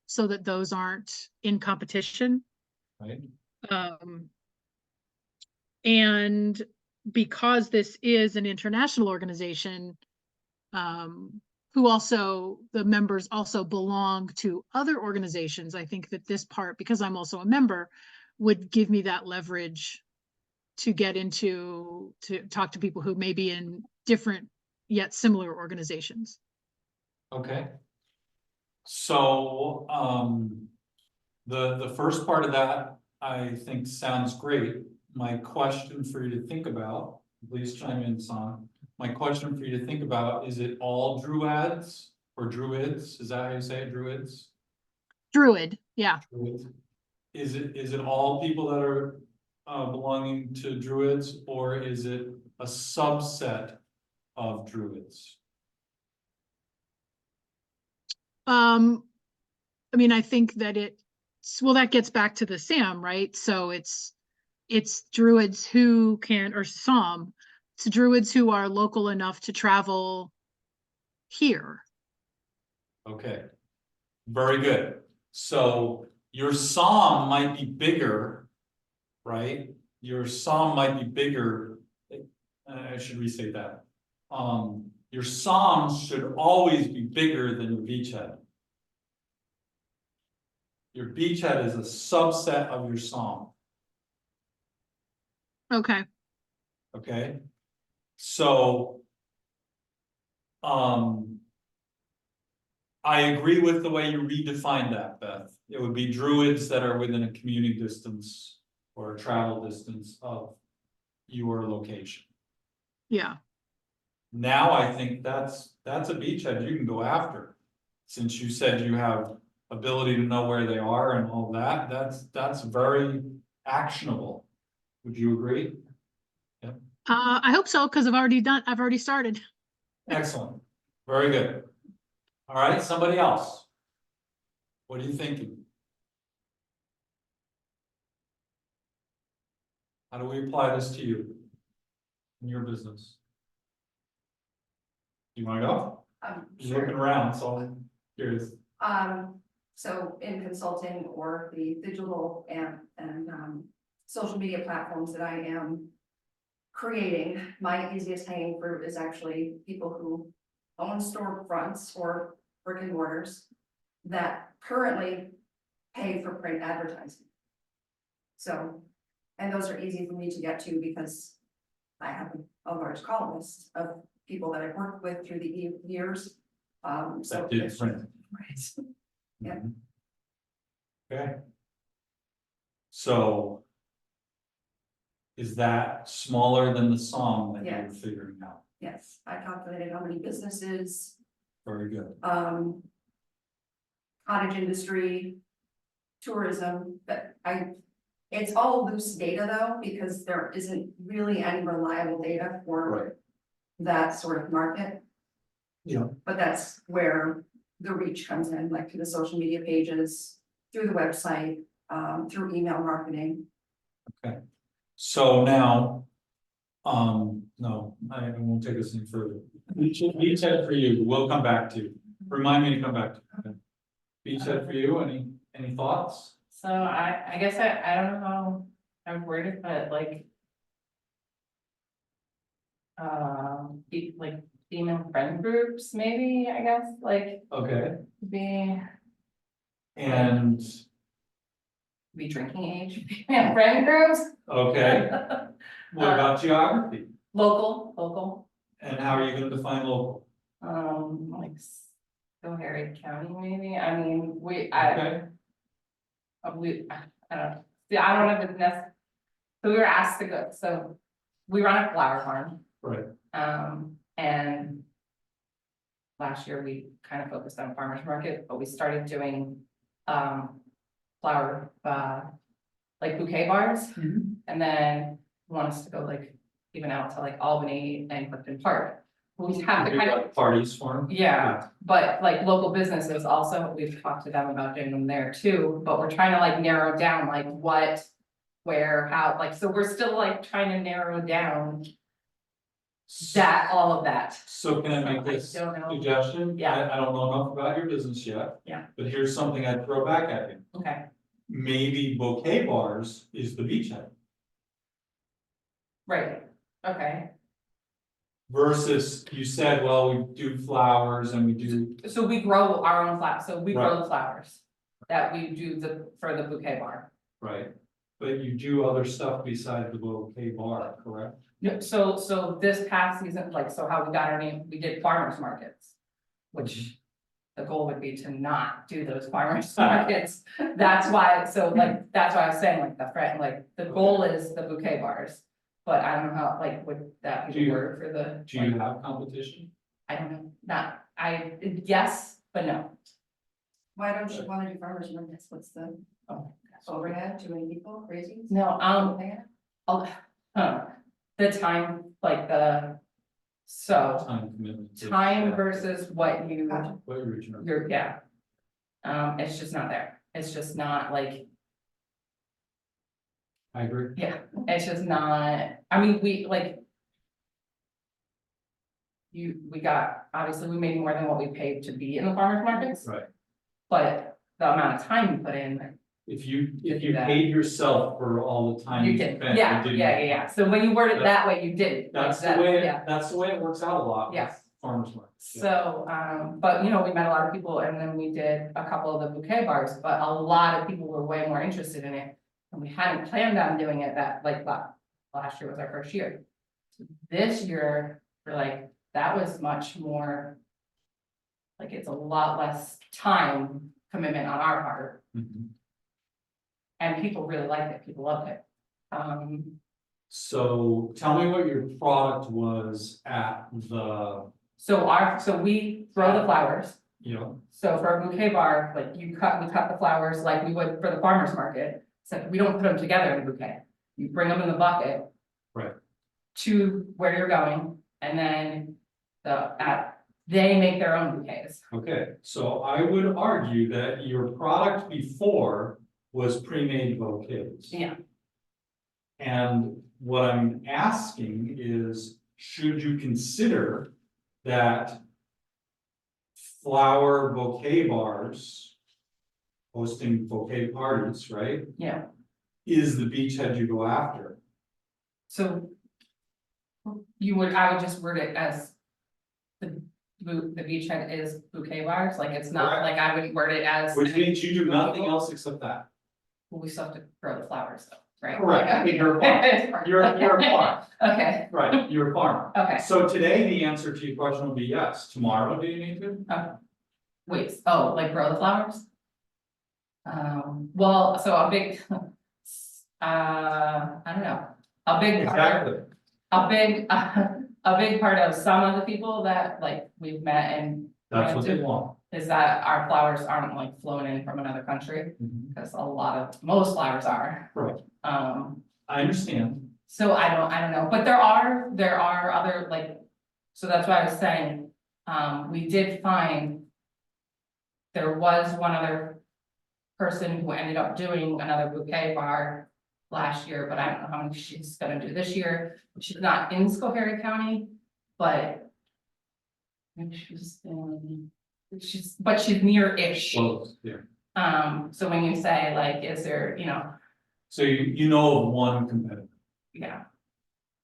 so that those aren't in competition. Right? And because this is an international organization, who also, the members also belong to other organizations, I think that this part, because I'm also a member, would give me that leverage to get into, to talk to people who may be in different yet similar organizations. Okay. So, the first part of that, I think sounds great. My question for you to think about, please chime in, Son. My question for you to think about, is it all Druids or Druids? Is that how you say it, Druids? Druid, yeah. Druids. Is it all people that are belonging to Druids, or is it a subset of Druids? I mean, I think that well, that gets back to the SAM, right? So it's Druids who can, or some, it's Druids who are local enough to travel here. Okay, very good. So your SOM might be bigger, right? Your SOM might be bigger. I should restate that. Your SOM should always be bigger than your beachhead. Your beachhead is a subset of your SOM. Okay. Okay, so I agree with the way you redefined that, Beth. It would be Druids that are within a commuting distance or a travel distance of your location. Yeah. Now I think that's a beachhead you can go after. Since you said you have ability to know where they are and all that, that's very actionable. Would you agree? I hope so, because I've already started. Excellent, very good. All right, somebody else. What are you thinking? How do we apply this to you in your business? You wanna go? You're looking around, so I'm curious. So in consulting or the digital and social media platforms that I am creating, my easiest hanging fruit is actually people who own storefronts or brick and mortars that currently pay for print advertising. So, and those are easy for me to get to because I have a large call list of people that I've worked with through the years. So That did print. right. Yeah. Okay. So. Is that smaller than the SOM that you're Yes. figuring out? Yes, I calculated how many businesses, Very good. cottage industry, tourism, it's all loose data though, because there isn't really any reliable data for Right. that sort of market. Yeah. But that's where the reach comes in, like through the social media pages, through the website, through email marketing. Okay. So now, no, I won't take this any further. Beachhead for you, we'll come back to. Remind me to come back to. Okay. Beachhead for you, any thoughts? So I guess I don't know how I would word it, but like like female friend groups, maybe, I guess, like Okay, be and, drinking age, female friend groups. okay, what about geography? Local, And how are you gonna define local? like Harry County, maybe, I mean, Okay, I don't, see, I don't know if it's necessary. So we were asked to go, so we run a flower farm, right, and last year we kind of focused on farmers market, but we started doing, flower, like bouquet bars. And then want us to go like even out to like Albany and Clifton Park. We have to do kind of, like parties for them? yeah, but like local businesses also, we've talked to them about doing them there too, but we're trying to like narrow down like what where, how, like, so we're still like trying to narrow down that, all of that. So can I make this don't know. suggestion? Yeah. I don't know enough about your business yet. Yeah. But here's something I'd throw back at you. Okay, Maybe bouquet bars is the beachhead right, okay. versus you said, well, we do flowers and we do, So we grow our own flowers, so we grow Right. the flowers that we do for the bouquet bar. right? But you do other stuff besides the bouquet bar, correct? No, so this past season, like, so how we got our name, we did farmers markets. Which the goal would be to not do those farmers markets. That's why, so like, that's why I was saying, like, the friend, like, the goal is the bouquet bars. But I don't know how, like, would that Do be the you- word for the? Do you have competition? I don't know, yes, but no. Why don't you wanna do farmers markets? What's the Oh, overhead? Too many people, crazy? No, the time, like so, Time commitment. time versus what you, Gotcha. What you're reaching. yeah. It's just not there, it's just not like, I agree. yeah, it's just not, I mean, we like. We got, obviously, we made more than what we paid to be in the farmers markets, Right. but the amount of time you put in, If you do that. paid yourself for all the time you you did, spent. yeah, you yeah, didn't. yeah, yeah, so when you word it that way, you did. That's the like way, that, yeah. that's the way it works out a lot with Yes. farmers markets. Yeah. So, but we met a lot of people and then we did a couple of the bouquet bars, but a lot of people were way more interested in it. And we hadn't planned on doing it that, like, last year was our first year. This year, we're like, that was much more. Like, it's a lot less time commitment on our part, Mhm. and people really liked it, people loved it. So tell me what your product was at the, So we grow the flowers. you know, So for a bouquet bar, like we cut the flowers like we would for the farmer's market, except we don't put them together in a bouquet. You bring them in the bucket. Right. To where you're going, and then they make their own bouquets. okay, so I would argue that your product before was pre-made bouquets. Yeah. And what I'm asking is, should you consider that flower bouquet bars hosting bouquet parties, right, Yeah, is the beachhead you go after? so. I would just word it as. The beachhead is bouquet bars, like it's not, Correct. like I wouldn't word it as. Which means you do nothing else except that. Well, we still have to grow the flowers though, right? Correct. Like, You're a farmer. You're a farmer. Okay, Right, you're a farmer. okay. So today, the answer to your question would be yes. Tomorrow, do you need to? Wait, oh, like grow the flowers? Well, so a big, I don't know, a big part, Exactly. a big part of some of the people that like we've met and. That's what they into want. Is that our flowers aren't like flown in from another country, because most flowers are. Right. I I understand. So I don't know, but there are other like, so that's why I was saying, we did find. There was one other person who ended up doing another bouquet bar last year, but I don't know how many she's gonna do this year. She's not in Schoharie County, but. I think she's near-ish. Close, yeah. So when you say like, is there, So you know of one competitor. yeah.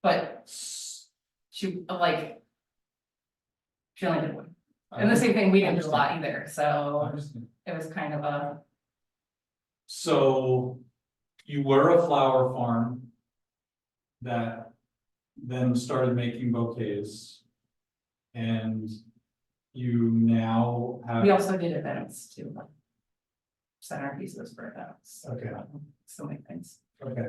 But she like. She only did one. And the same thing, we didn't do a lot either, I so understand. it was kind of a, So you were a flower farm that then started making bouquets. And you now have. we also did events too, like. Centerpieces for events. Okay. So many things. Okay.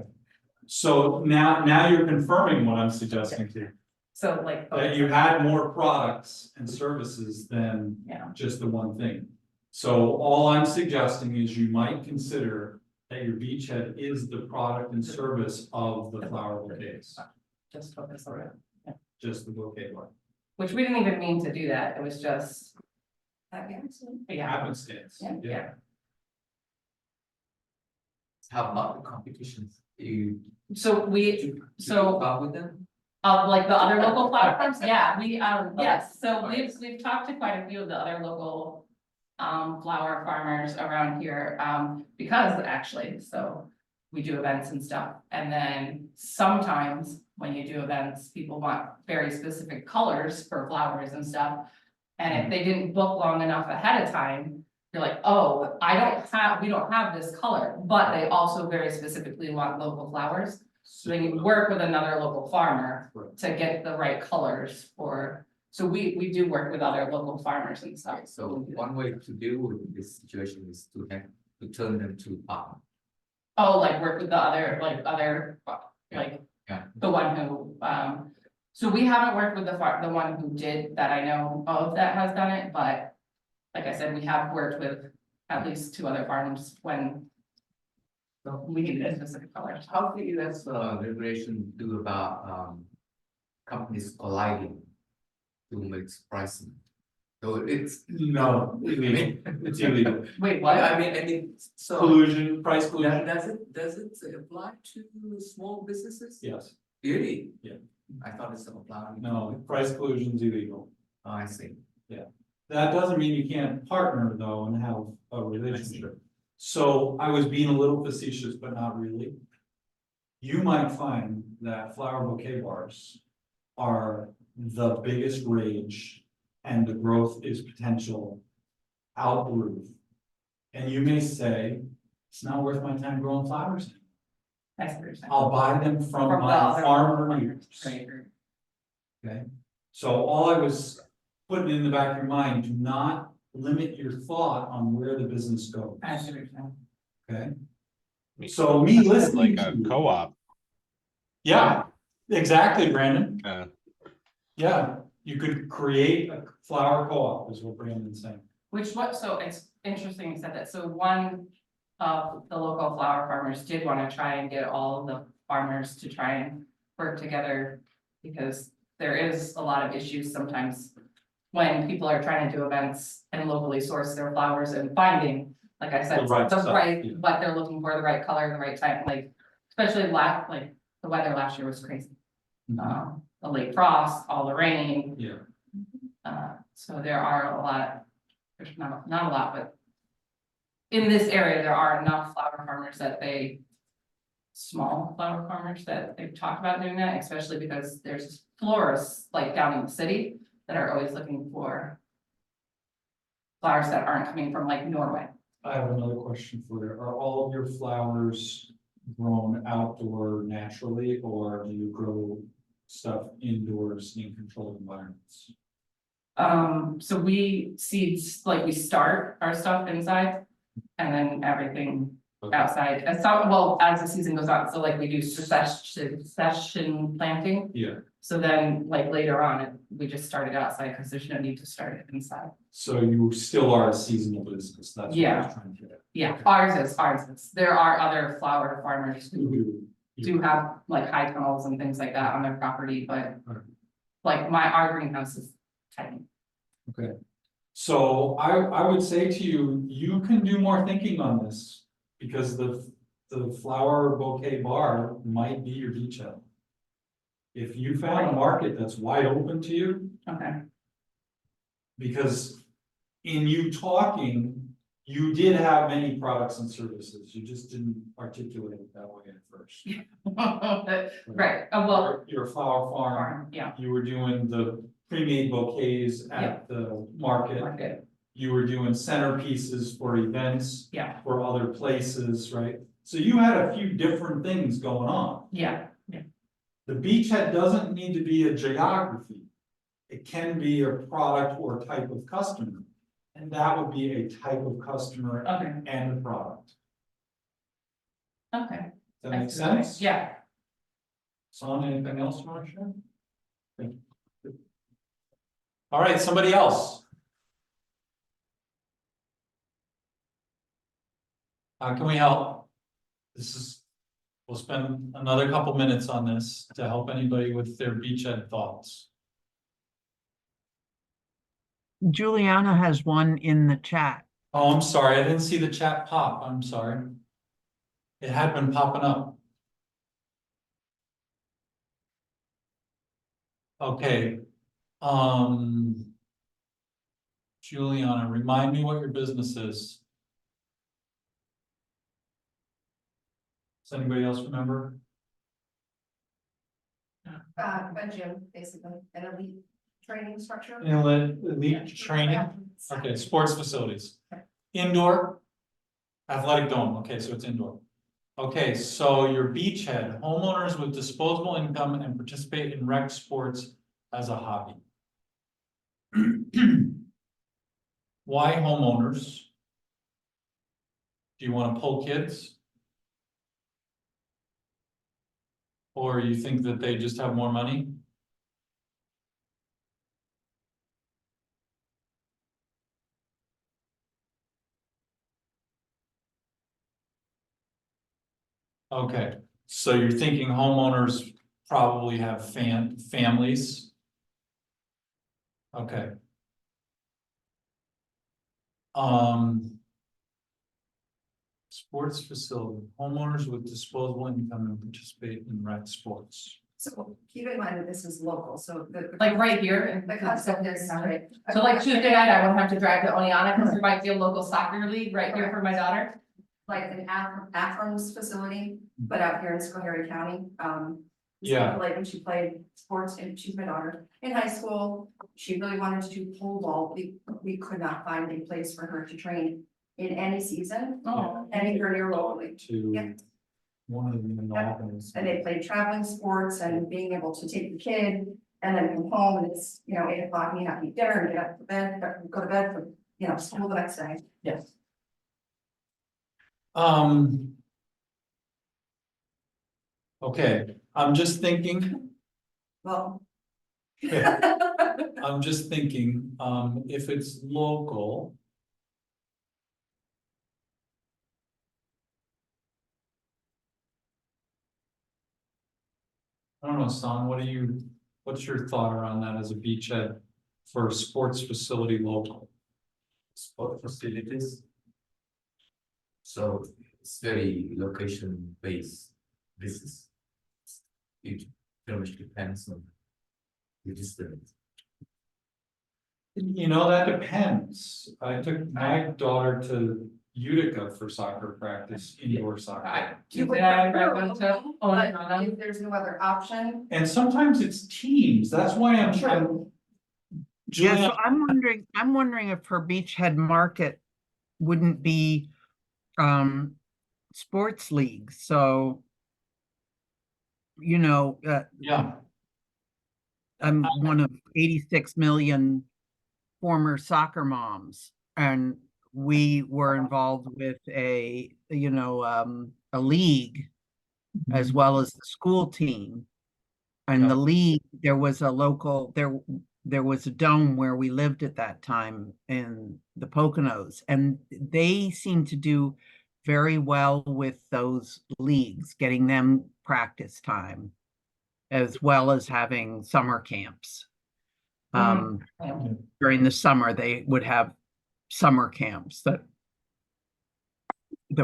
So now you're confirming what I'm suggesting to you, So like. that you had more products and services than Yeah, just the one thing. So all I'm suggesting is you might consider that your beachhead is the product and service of the flower bouquets, just focus on it, just the bouquet bar. which we didn't even mean to do that, it was just, yeah, Happenstance. yeah. How about the competitions? You. So we, you so. talk with them? Like the other local flower farms, yeah, yes, so we've talked to quite a few of the other local. Flower farmers around here, because actually, so. We do events and stuff, and then sometimes when you do events, people want very specific colors for flowers and stuff. And if they didn't book long enough ahead of time, you're like, oh, we don't have this color, but they also very specifically want local flowers. So then you work with another local farmer to get the right colors for, so we do work with other local farmers and stuff. So one way to deal with this situation is to turn them to partner. Oh, like work with the other, like Yeah. the one who, so we haven't worked with the one who did that I know of that has done it, but. Like I said, we have worked with at least 2 other farms when. We needed specific colors. How the US regulation do about companies colliding to make pricing? So it's No, illegal. It's illegal. Wait, what? I mean, so Collusion, price collusion. does it apply to small businesses? Yes. Really? Yeah. I thought it's applied. No, price collusion's illegal. Oh, I see. That doesn't mean you can't partner though and have a relationship. So I was being a little facetious, but not really. You might find that flower bouquet bars are the biggest rage and the growth is potential out the roof. And you may say, it's not worth my time growing flowers. That's what you're saying. I'll buy them from the my other farmer farmers. neighbors. Right. Okay, so all I was putting in the back of your mind, do not limit your thought on where the business goes. I see what you're saying. Okay, so me listening Like to a you. co-op. Yeah, exactly, Brandon. Uh, Yeah, you could create a flower co-op is what Brandon's saying. So it's interesting you said that, so one of the local flower farmers did wanna try and get all of the farmers to try and work together. Because there is a lot of issues sometimes when people are trying to do events and locally source their flowers and finding, like I said, The right the stuff, right, yeah. what they're looking for, the right color, the right type, like, especially like, the weather last year was crazy. The late frost, all the rain, Yeah, so there are a lot, there's not a lot, but in this area, there are enough flower farmers small flower farmers that they've talked about doing that, especially because there's florists like down in the city that are always looking for flowers that aren't coming from like Norway. I have another question for you. Are all of your flowers grown outdoor naturally, or do you grow stuff indoors in controlled environments? So we seeds, like we start our stuff inside and then everything Okay. outside. And some, well, as the season goes on, so like we do succession planting. Yeah, So then like later on, we just start it outside because there's no need to start it inside. so you still are a seasonal business, that's what I was Yeah. trying to get at. Yeah, ours is. There are other flower farmers who do have like high tunnels and things like that on their property, but Right. like our greenhouse is tiny. Okay, so I would say to you, you can do more thinking on this. Because the flower bouquet bar might be your beachhead. If you found a market that's wide open to you, Okay, because in you talking, you did have many products and services, you just didn't articulate it that way at first. right, well, You're a flower farm, farm, yeah, you were doing the pre-made bouquets at the market, market, you were doing centerpieces for events. yeah, For other places, right? So you had a few different things going on. yeah, The beachhead doesn't need to be a geography. It can be a product or a type of customer. And that would be a type of customer okay, and a product. okay. Does that make sense? Yeah, Son, anything else you want to share? Thank you. All right, somebody else. How can we help? We'll spend another couple minutes on this to help anybody with their beachhead thoughts. Juliana has one in the chat. Oh, I'm sorry, I didn't see the chat pop, I'm sorry. It had been popping up. Okay. Juliana, remind me what your business is. Does anybody else remember? A gym, basically, an elite training structure. Elite training, okay, sports facilities. Indoor? Athletic dome, okay, so it's indoor. Okay, so your beachhead, homeowners with disposable income and participate in rec sports as a hobby. Why homeowners? Do you want to pull kids? Or you think that they just have more money? Okay, so you're thinking homeowners probably have families? Okay. Sports facility, homeowners with disposable income and participate in rec sports. So keep in mind that this is local, so Like right here. the concept is, right? So like Tuesday night, I won't have to drive to Oneonta because there might be a local soccer league right here for my daughter. Like an Akron's facility, but out here in Schoharie County. Yeah. Like when she played sports, and she's my daughter, in high school, she really wanted to do pole vault. We could not find a place for her to train in any season, Oh. anywhere near locally. To Yeah. one of them in Albany. And they played traveling sports and being able to take the kid and then come home and it's, 8 o'clock and you have to eat dinner and get up to bed, go to bed for, school the next day. Yes. Okay, I'm just thinking, Well. I'm just thinking, if it's local. I don't know, Son, what's your thought around that as a beachhead for a sports facility local? Sport facilities. So it's very location based business. It very much depends on the distance. That depends. I took my daughter to Utica for soccer practice, indoor soccer. You would Yeah, prefer right, local, oh, but no, no. if there's no other option. And sometimes it's teams, that's why I'm trying. Yeah, Juliana, so I'm wondering if her beachhead market wouldn't be sports leagues. So, yeah, I'm one of 86 million former soccer moms, and we were involved with a league as well as the school team. And the league, there was a dome where we lived at that time in the Poconos, and they seemed to do very well with those leagues, getting them practice time, as well as having summer camps. During the summer, they would have summer camps that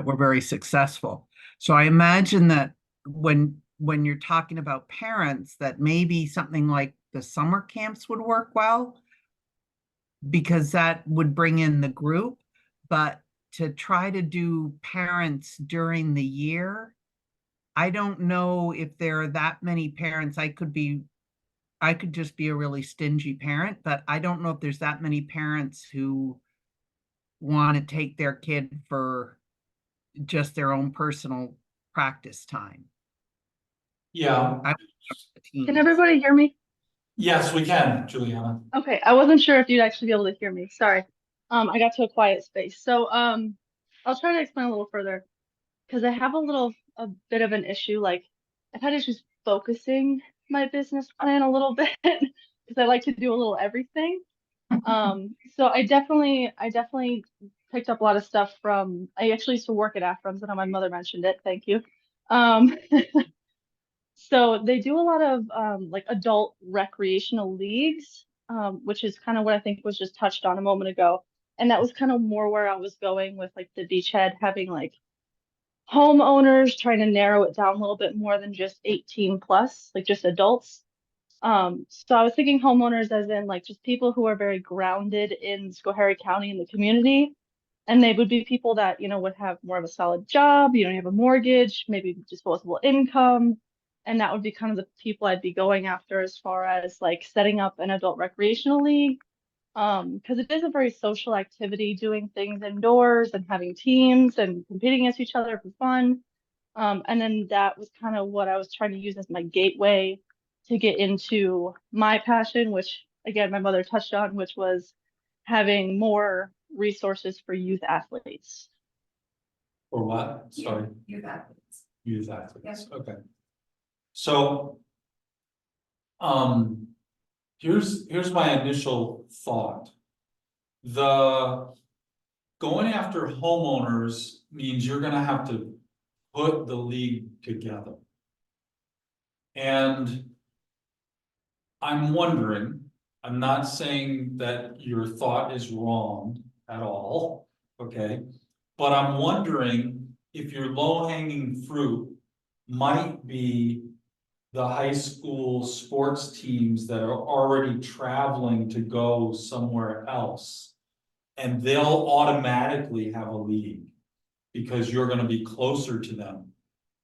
were very successful. So I imagine that when you're talking about parents, that maybe something like the summer camps would work well, because that would bring in the group. But to try to do parents during the year, I don't know if there are that many parents. I could just be a really stingy parent, but I don't know if there's that many parents who want to take their kid for just their own personal practice time. yeah. Can everybody hear me? Yes, we can, Juliana. Okay, I wasn't sure if you'd actually be able to hear me. Sorry. I got to a quiet space. So I'll try to explain a little further, because I have a bit of an issue. Like, I've had issues focusing my business plan a little bit because I like to do a little everything. So I definitely picked up a lot of stuff from, I actually used to work at Aframs. I know my mother mentioned it. Thank you. So they do a lot of like adult recreational leagues, which is kind of what I think was just touched on a moment ago. And that was kind of more where I was going with like the beachhead, having like homeowners, trying to narrow it down a little bit more than just 18 plus, like just adults. So I was thinking homeowners as in like just people who are very grounded in Schoharie County and the community. And they would be people that, you know, would have more of a solid job, you know, you have a mortgage, maybe disposable income. And that would be kind of the people I'd be going after as far as like setting up an adult recreational league. Because it is a very social activity, doing things indoors and having teams and competing against each other for fun. And then that was kind of what I was trying to use as my gateway to get into my passion, which again, my mother touched on, which was having more resources for youth athletes. Or what? Sorry, Youth athletes. youth athletes, Yes. okay. So, here's my initial thought. The going after homeowners means you're gonna have to put the league together. And I'm wondering, I'm not saying that your thought is wrong at all, okay? But I'm wondering if your low-hanging fruit might be the high school sports teams that are already traveling to go somewhere else. And they'll automatically have a league because you're gonna be closer to them.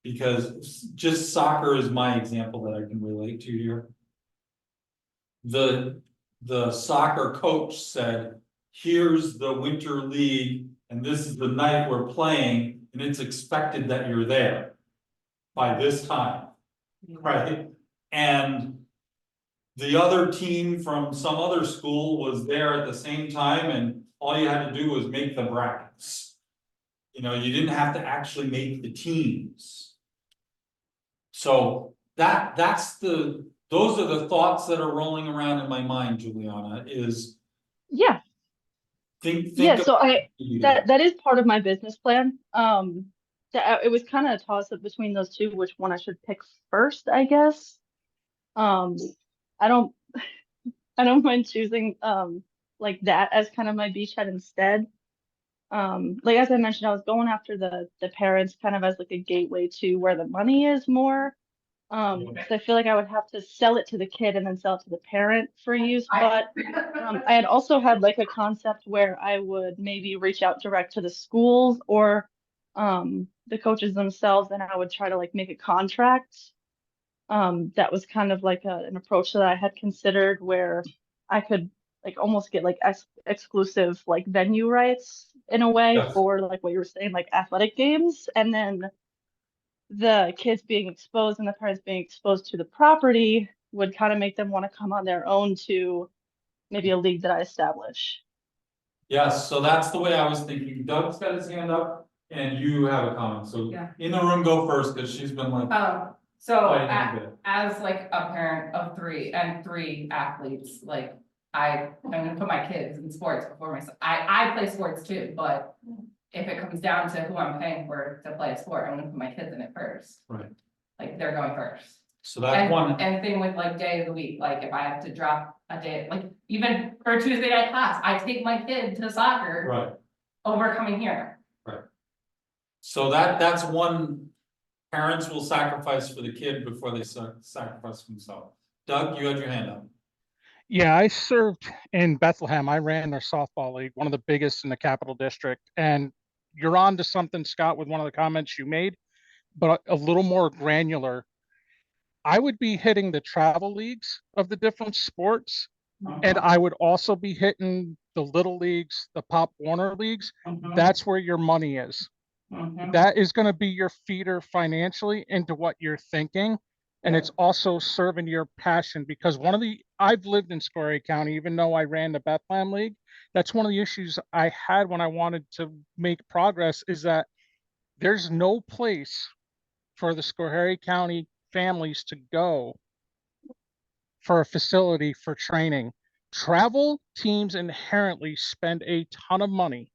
Because just soccer is my example that I can relate to here. The soccer coach said, here's the winter league, and this is the night we're playing, and it's expected that you're there by this time, right? And the other team from some other school was there at the same time, and all you had to do was make the brackets. You know, you didn't have to actually make the teams. So those are the thoughts that are rolling around in my mind, Juliana, is Yeah. think So that. that is part of my business plan. It was kind of a toss up between those two, which one I should pick first, I guess. I don't I don't mind choosing like that as kind of my beachhead instead. Like as I mentioned, I was going after the parents kind of as like a gateway to where the money is more. So I feel like I would have to sell it to the kid and then sell it to the parent for use. But I had also had like a concept where I would maybe reach out direct to the schools or the coaches themselves, and I would try to like make a contract. That was kind of like an approach that I had considered where I could like almost get like exclusive like venue rights in a way Yes. for like what you were saying, like athletic games, and then the kids being exposed and the parents being exposed to the property would kind of make them want to come on their own to maybe a league that I establish. Yes, so that's the way I was thinking. Doug's got his hand up and you have a comment, so Yeah. in the room, go first, because she's been like. So fighting a bit. as like a parent of three and three athletes, like I'm gonna put my kids in sports before myself. I play sports too, but if it comes down to who I'm paying for to play a sport, I'm gonna put my kids in it first. Right. Like they're going first. So that's one. And thing with like day of the week, like if I have to drop a day, like even for a Tuesday night class, I take my kid to soccer. Right, Over coming here. right. So that's one, parents will sacrifice for the kid before they sacrifice for themselves. Doug, you had your hand up. Yeah, I served in Bethlehem. I ran their softball league, one of the biggest in the Capital District. And you're on to something, Scott, with one of the comments you made, but a little more granular. I would be hitting the travel leagues of the different sports, and I would also be hitting the little leagues, the Pop Warner leagues. That's where your money is. That is going to be your feeder financially into what you're thinking. And it's also serving your passion, because I've lived in Schoharie County, even though I ran the Bethlehem League. That's one of the issues I had when I wanted to make progress, is that there's no place for the Schoharie County families to go for a facility for training. Travel teams inherently spend a ton of money,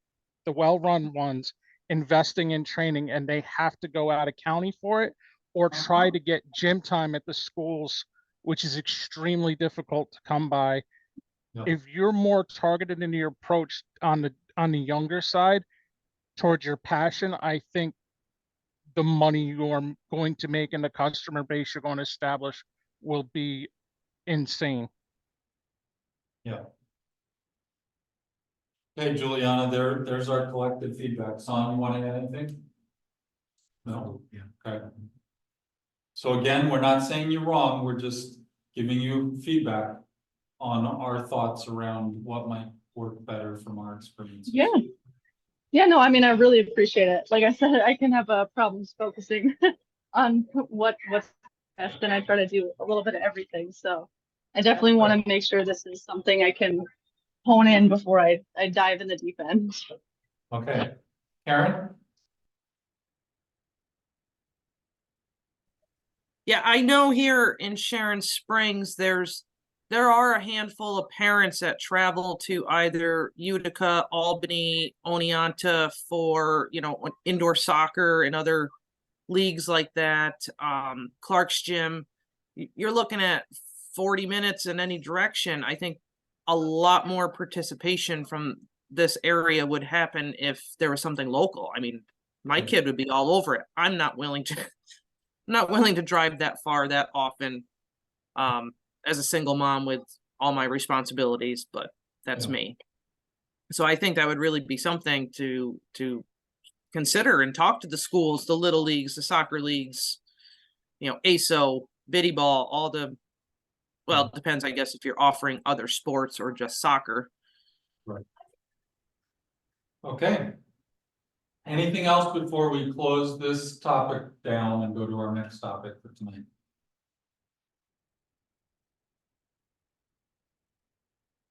the well-run ones, investing in training, and they have to go out of county for it or try to get gym time at the schools, which is extremely difficult to come by. Yeah. If you're more targeted in your approach on the younger side towards your passion, I think the money you are going to make and the customer base you're going to establish will be insane. Yeah. Okay, Juliana, there's our collective feedback. Son, you want to add anything? No? Yeah. Okay. So again, we're not saying you're wrong, we're just giving you feedback on our thoughts around what might work better from our experiences. Yeah. Yeah, no, I mean, I really appreciate it. Like I said, I can have problems focusing on what's best, and I try to do a little bit of everything. So I definitely want to make sure this is something I can hone in before I dive in the deep end. Okay. Karen? Yeah, I know here in Sharon Springs, there are a handful of parents that travel to either Utica, Albany, Oneonta for, indoor soccer and other leagues like that. Clark's Gym, you're looking at 40 minutes in any direction. I think a lot more participation from this area would happen if there was something local. I mean, my kid would be all over it. I'm not willing to drive that far that often as a single mom with all my responsibilities, but that's me. So I think that would really be something to consider and talk to the schools, the little leagues, the soccer leagues, ASO, biddy ball, all the, well, it depends, I guess, if you're offering other sports or just soccer. Right. Okay. Anything else before we close this topic down and go to our next topic for tonight?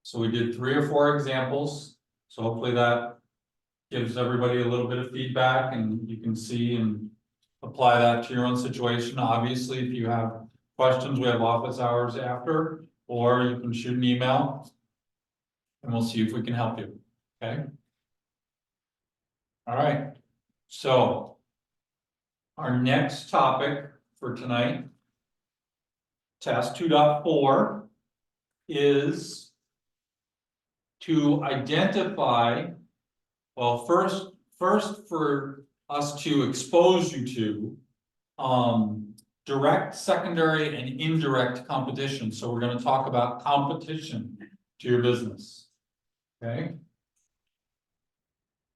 So we did 3 or 4 examples. So hopefully that gives everybody a little bit of feedback and you can see and apply that to your own situation. Obviously, if you have questions, we have office hours after, or you can shoot an email and we'll see if we can help you. Okay. All right. So our next topic for tonight, task 2.4, is to identify, well, first for us to expose you to direct, secondary, and indirect competition. So we're going to talk about competition to your business. Okay.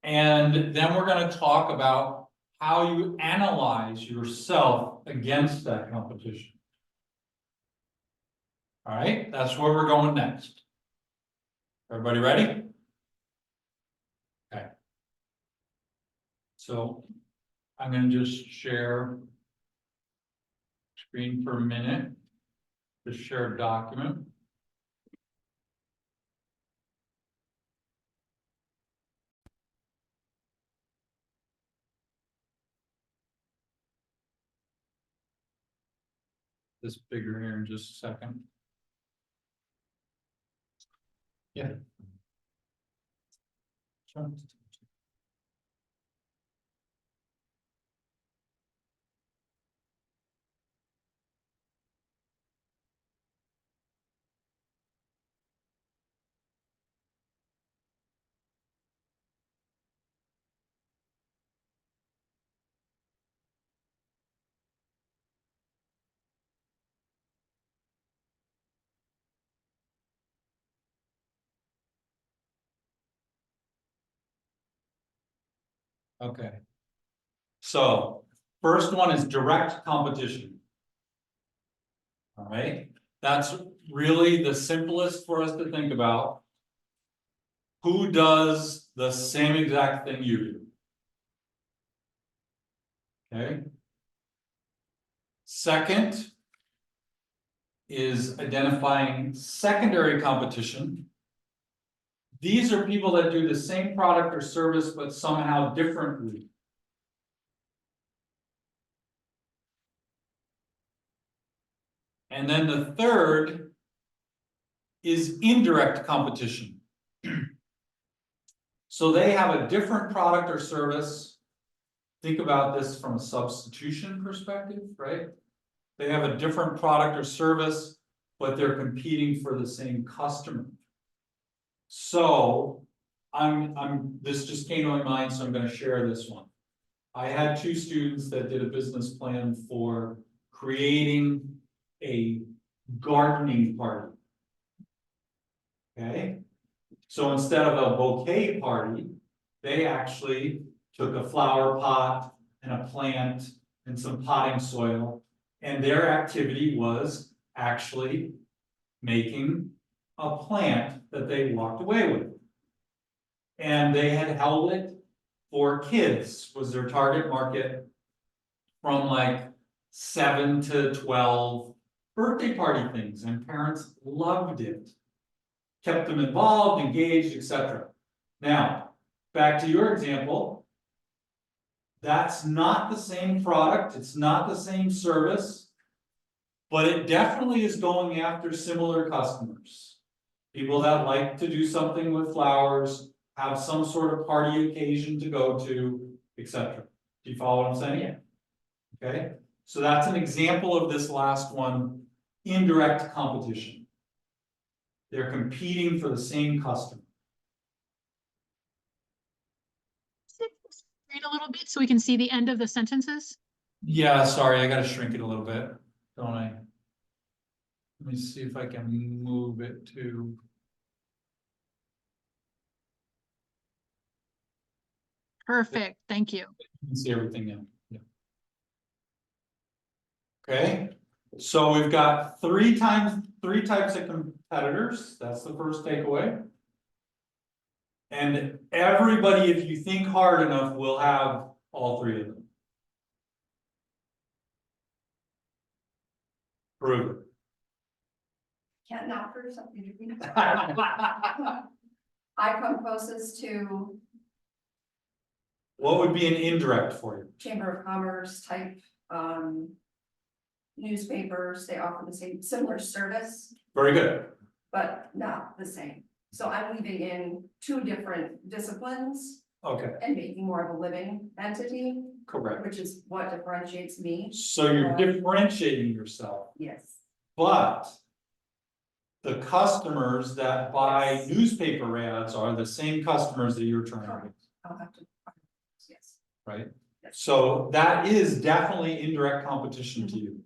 And then we're going to talk about how you analyze yourself against that competition. All right, that's where we're going next. Everybody ready? Okay. So I'm going to just share screen for a minute. Just share a document. This bigger here in just a second. Yeah. Sure. Okay. So first one is direct competition. All right. That's really the simplest for us to think about. Who does the same exact thing you do? Okay. Second is identifying secondary competition. These are people that do the same product or service, but somehow differently. And then the third is indirect competition. So they have a different product or service. Think about this from a substitution perspective, right? They have a different product or service, but they're competing for the same customer. So this just came to my mind, so I'm going to share this one. I had 2 students that did a business plan for creating a gardening party. Okay, so instead of a bouquet party, they actually took a flower pot and a plant and some potting soil, and their activity was actually making a plant that they walked away with. And they had held it for kids, was their target market, from like 7 to 12 birthday party things, and parents loved it. Kept them involved, engaged, etc. Now, back to your example. That's not the same product, it's not the same service, but it definitely is going after similar customers. People that like to do something with flowers, have some sort of party occasion to go to, etc. Do you follow what I'm saying? Yeah. Okay, so that's an example of this last one, indirect competition. They're competing for the same customer. Read a little bit so we can see the end of the sentences. Yeah, sorry, I gotta shrink it a little bit, don't I? Let me see if I can move it to. Perfect, thank you. You can see everything in, yeah. Okay, so we've got three types of competitors, that's the first takeaway. And everybody, if you think hard enough, will have all three of them. Prove it. Can't not prove something. I come closest to What would be an indirect for you? Chamber of Commerce type, newspapers, they offer the same, similar service, Very good. but not the same. So I'm leaving in two different disciplines Okay, and making more of a living entity, correct. which is what differentiates me. So you're differentiating yourself, Yes, but the customers that buy Yes. newspaper ads are the same customers that you're trying to correct. reach, I'll have to, yes. right? Yes. So that is definitely indirect competition to you.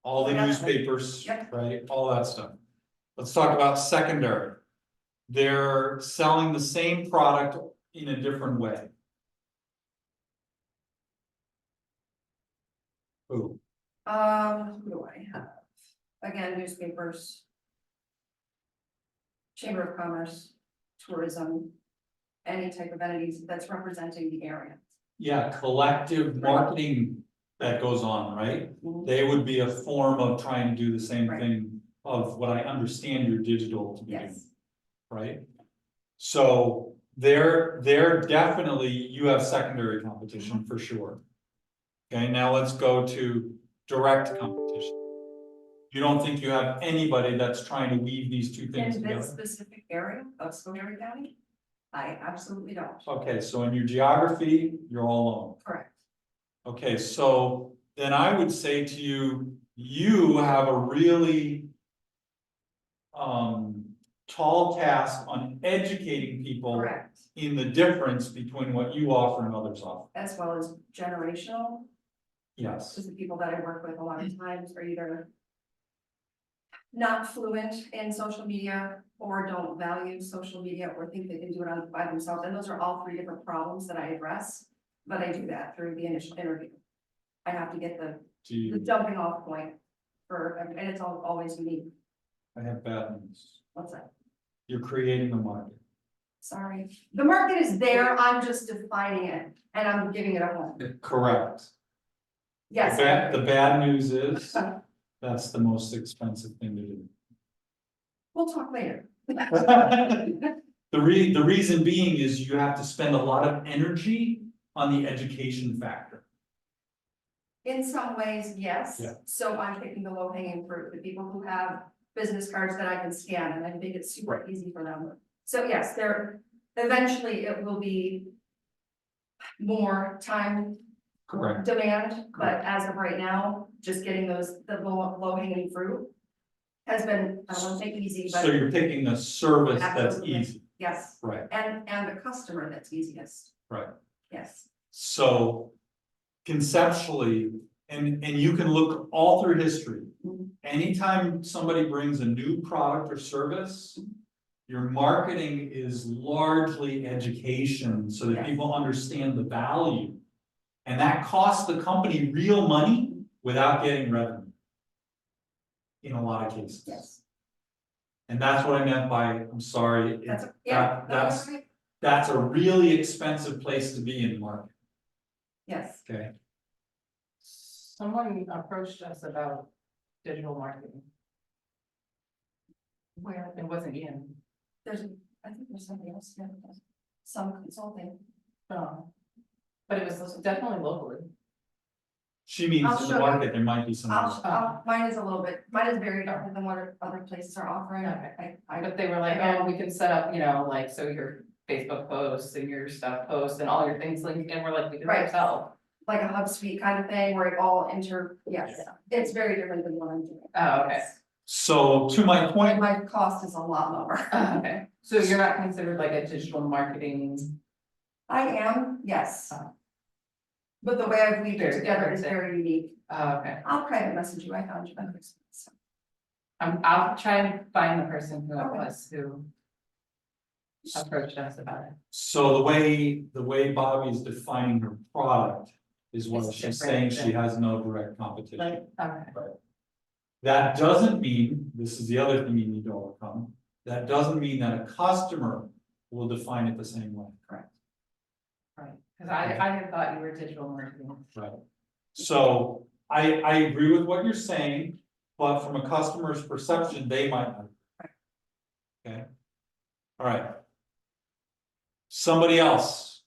All the Yeah. newspapers, Yep. right, all that stuff. Let's talk about secondary. They're selling the same product in a different way. Who? Who do I have? Again, newspapers. Chamber of Commerce, tourism, any type of entities that's representing the area. Yeah, collective marketing that goes on, right? Mhm. They would be a form of trying to do the same Right. thing of what I understand your digital to be doing, Yes, right? So they're definitely, you have secondary competition for sure. Okay, now let's go to direct competition. You don't think you have anybody that's trying to weave these two things in this together? specific area of Schoharie County, I absolutely don't. Okay, so in your geography, you're all alone. Correct. Okay, so then I would say to you, you have a really tall task on educating people Correct, in the difference between what you offer and others offer. as well as generational, Yes, because the people that I work with a lot of times are either not fluent in social media or don't value social media or think they can do it by themselves. And those are all three different problems that I address, but I do that through the initial interview. I have to get do the you, jumping off point for, and it's always unique. I have bad news. What's that? You're creating a market. Sorry. The market is there, I'm just defining it and I'm giving it a home. Correct. Yes. The bad news is, that's the most expensive thing to do. We'll talk later. The reason being is you have to spend a lot of energy on the education factor. In some ways, yes. Yeah. So I'm picking the low hanging fruit, the people who have business cards that I can scan and I make it super easy for them. So yes, eventually it will be more time Correct. demand, but as of right now, just getting the low hanging fruit has been, I don't want to make it easy, So but you're picking a service that's Absolutely. easy, yes, right, and the customer that's easiest, right. yes. So conceptually, And you can look all through history. Anytime somebody brings a new product or service, your marketing is largely education so that Yes. people understand the value. And that costs the company real money without getting revenue. In a lot of cases. Yes. And that's what I meant by, I'm sorry, That's, it- yeah. that- no, that's, you're right. that's a really expensive place to be in the market, Yes. okay? Someone approached us about digital marketing. Where It wasn't Ian. there's, I think there's somebody else, yeah, some consulting. But it was definitely locally. She means I'll in the show you. market, there might be some. Mine is a little bit, mine is very different than what other places are offering. Okay. I But they were like, oh, we can set up, you know, like, so your Facebook posts and your stuff posts and all your things linked in, we're like, we do it Right. ourselves. like a hub suite kind of thing where it all yes, it's very different than what I'm doing. Oh, okay. So to my And point, my cost is a lot lower. Okay, so you're not considered like a digital marketing? I am, yes. Oh. But the way I've weaved it Very together is different. very unique. Okay, I'll private message you, I found you on Facebook. So. I'll try and find the person who it Okay. was who approached us about it. so the way Bobby's defining her product is what It's she's different saying, she than- has no direct competition. Okay, That doesn't mean, this is the other thing you need to overcome, that doesn't mean that a customer will define it the same way. Correct. right, because I had thought you were digital marketing. Right. So I agree with what you're saying, but from a customer's perception, they might not. Okay. All right. Somebody else.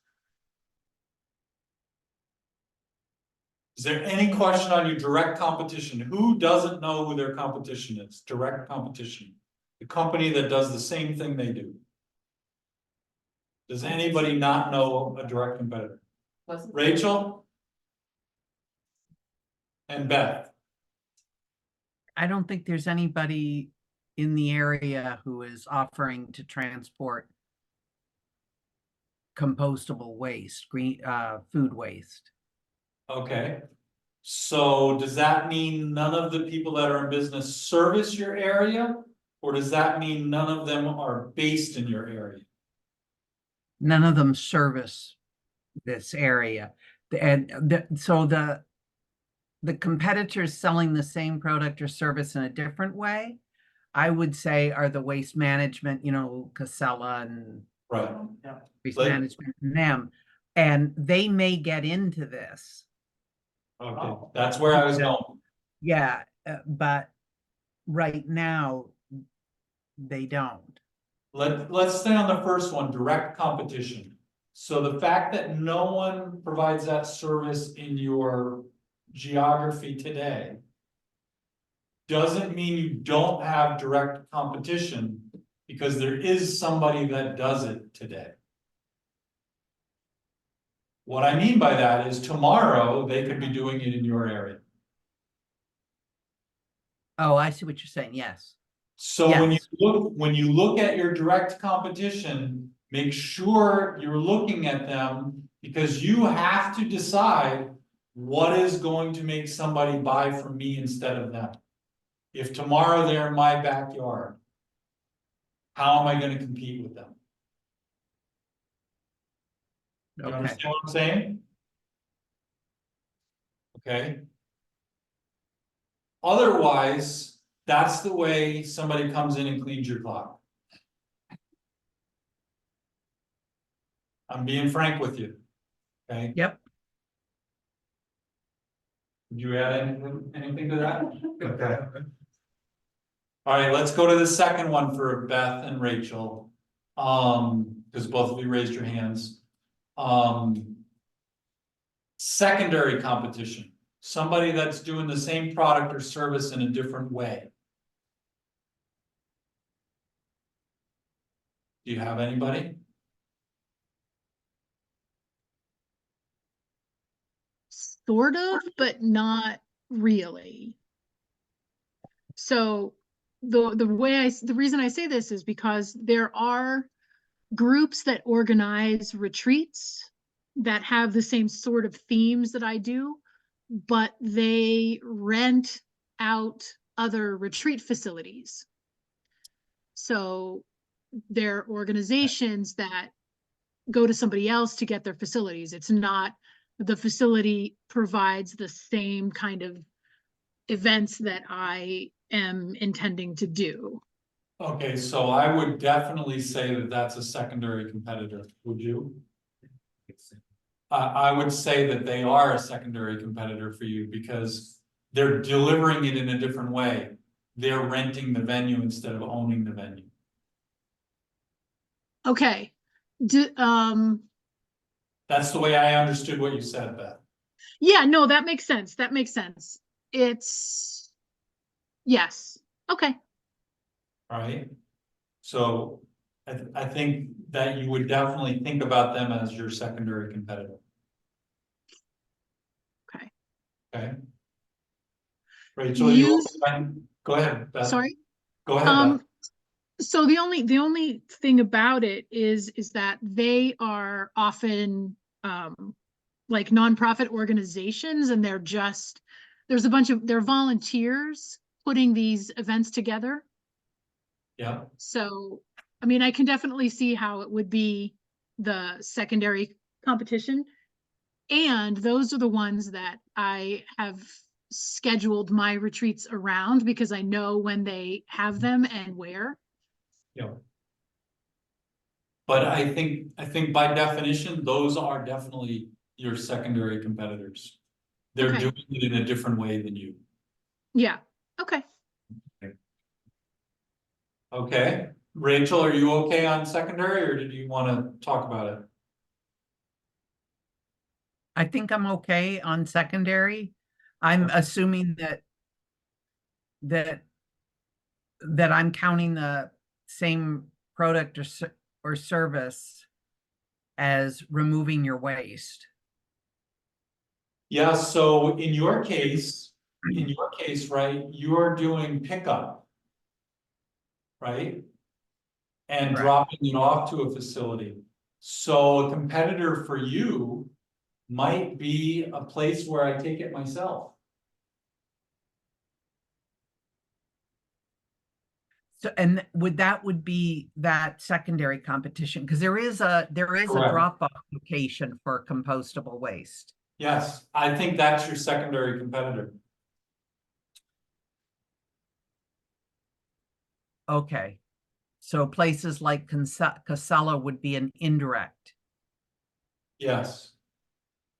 Is there any question on your direct competition? Who doesn't know who their competition is? Direct competition. The company that does the same thing they do. Does anybody not know a direct competitor? Wasn't Rachel? And Beth? I don't think there's anybody in the area who is offering to transport compostable waste, food waste. Okay. So does that mean none of the people that are in business service your area? Or does that mean none of them are based in your area? None of them service this area. So the competitors selling the same product or service in a different way, I would say are the waste management, Casella and Right. waste But- management and them. And they may get into this. Okay, that's where I was going. Yeah, but right now, they don't. Let's stay on the first one, direct competition. So the fact that no one provides that service in your geography today doesn't mean you don't have direct competition, because there is somebody that does it today. What I mean by that is tomorrow, they could be doing it in your area. Oh, I see what you're saying. Yes. So when you look at your direct competition, make sure you're looking at them, because you have to decide what is going to make somebody buy from me instead of them. If tomorrow they're in my backyard, how am I going to compete with them? You Okay. understand what I'm saying? Okay. Otherwise, that's the way somebody comes in and cleans your clock. I'm being frank with you. Okay, Yep. would you add anything to that? Okay. All right, let's go to the second one for Beth and Rachel. Because both of you raised your hands. Secondary competition, somebody that's doing the same product or service in a different way. Do you have anybody? Sort of, but not really. So the reason I say this is because there are groups that organize retreats that have the same sort of themes that I do, but they rent out other retreat facilities. So they're organizations that go to somebody else to get their facilities. It's not the facility provides the same kind of events that I am intending to do. Okay, so I would definitely say that that's a secondary competitor, would you? I would say that they are a secondary competitor for you because they're delivering it in a different way. They're renting the venue instead of owning the venue. Okay. That's the way I understood what you said, Beth. Yeah, no, that makes sense. That makes sense. It's, yes. Okay. Right? So I think that you would definitely think about them as your secondary competitor. Okay. Okay. Rachel, you Use, go ahead, Beth. sorry. Go ahead, Beth. So the only thing about it is that they are often like nonprofit organizations, and there's a bunch of, they're volunteers putting these events together. Yeah. So, I mean, I can definitely see how it would be the secondary competition. And those are the ones that I have scheduled my retreats around because I know when they have them and where. Yeah. But I think by definition, those are definitely your secondary competitors. They're Okay. doing it in a different way than you. Yeah. Okay. Okay. Rachel, are you okay on secondary, or did you want to talk about it? I think I'm okay on secondary. I'm assuming that I'm counting the same product or service as removing your waste. Yeah, so in your case, right, you're doing pickup, right? And Correct. dropping it off to a facility. So a competitor for you might be a place where I take it myself. So, and would be that secondary competition, because there is a Correct. drop-off location for compostable waste. Yes, I think that's your secondary competitor. Okay. So places like Casella would be an indirect. Yes.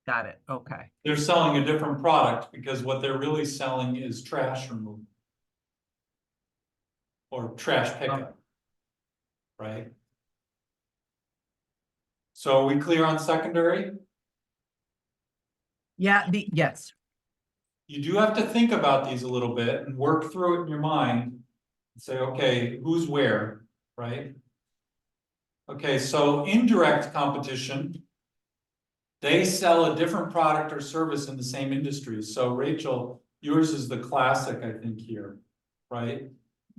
Got it. Okay. They're selling a different product because what they're really selling is trash removal. Or trash pickup. Right? So are we clear on secondary? Yeah, yes. You do have to think about these a little bit and work through it in your mind. And say, okay, who's where, right? Okay, so indirect competition. They sell a different product or service in the same industry. So Rachel, yours is the classic, I think, here, right?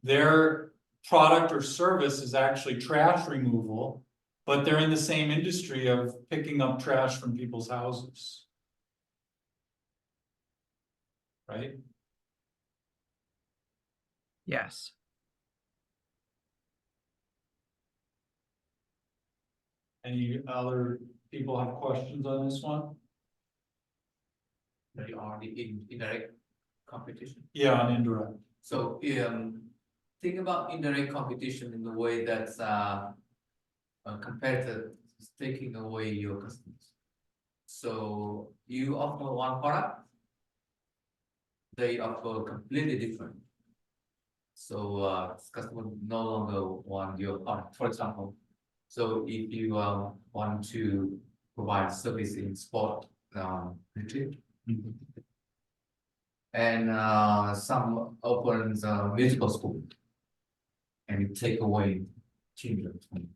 Their product or service is actually trash removal, but they're in the same industry of picking up trash from people's houses. Right? Yes. Any other people have questions on this one? They are the indirect competition. Yeah, on indirect. So think about indirect competition in the way that a competitor is taking away your customers. So you offer one product, they offer completely different. So customer no longer want your product. For example, so if you want to provide service in sport retreat, and some opens musical school, and you take away children from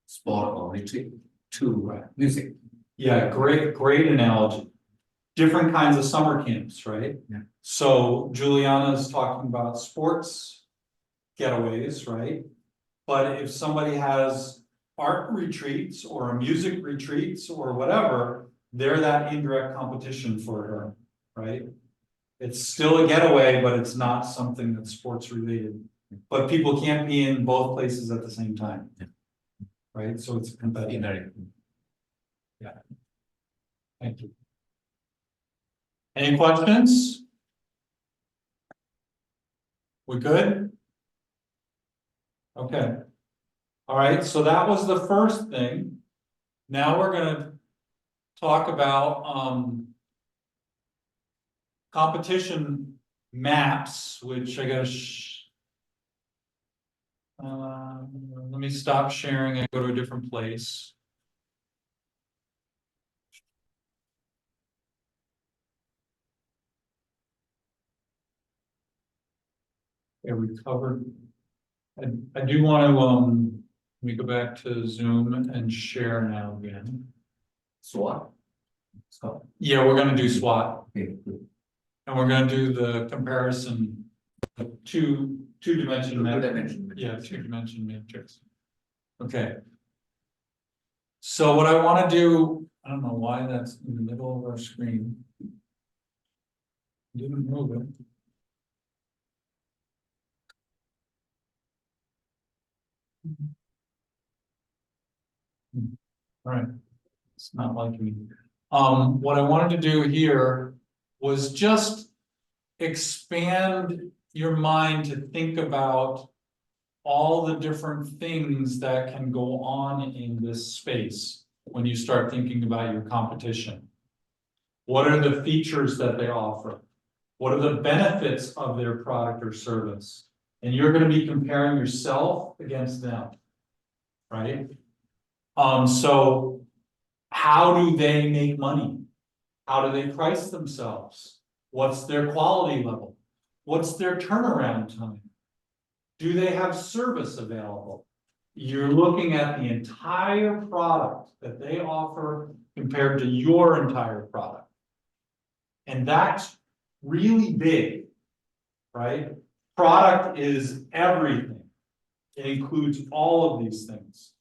sport or retreat to music. Yeah, great analogy. Different kinds of summer camps, right? Yeah. So Juliana is talking about sports getaways, right? But if somebody has art retreats or music retreats or whatever, they're that indirect competition for her, right? It's still a getaway, but it's not something that's sports related. But people can't be in both places at the same time. Right, so it's competitive. Yeah. Thank you. Any questions? We good? Okay. All right, so that was the first thing. Now we're gonna talk about competition maps, which I gotta let me stop sharing and go to a different place. Yeah, we covered. I do want to let me go back to Zoom and share now again. SWOT. Yeah, we're gonna do SWOT. Okay, good. And we're gonna do the comparison of two-dimension Two-dimension Yeah, matrix. two-dimension matrix. Okay. So what I wanna do, I don't know why that's in the middle of our screen. Didn't move it. All right, it's not like me. What I wanted to do here was just expand your mind to think about all the different things that can go on in this space when you start thinking about your competition. What are the features that they offer? What are the benefits of their product or service? And you're going to be comparing yourself against them, right? So how do they make money? How do they price themselves? What's their quality level? What's their turnaround time? Do they have service available? You're looking at the entire product that they offer compared to your entire product. And that's really big, right? Product is everything. It includes all of these things.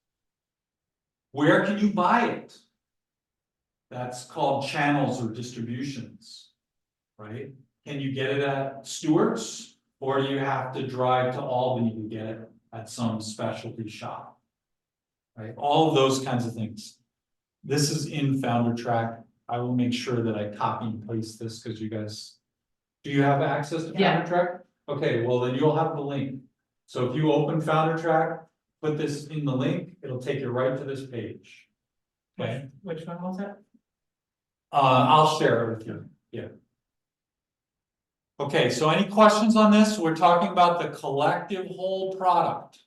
Where can you buy it? That's called channels or distributions, right? Can you get it at Stewart's, or do you have to drive to Albany to get it at some specialty shop? Right, all of those kinds of things. This is in FounderTrack. I will make sure that I copy and paste this because you guys, do you have access to Yeah. FounderTrack? Okay, well then you'll have the link. So if you open FounderTrack, put this in the link, it'll take you right to this page. Okay. Which one was that? I'll share it with you. Yeah. Okay, so any questions on this? We're talking about the collective whole product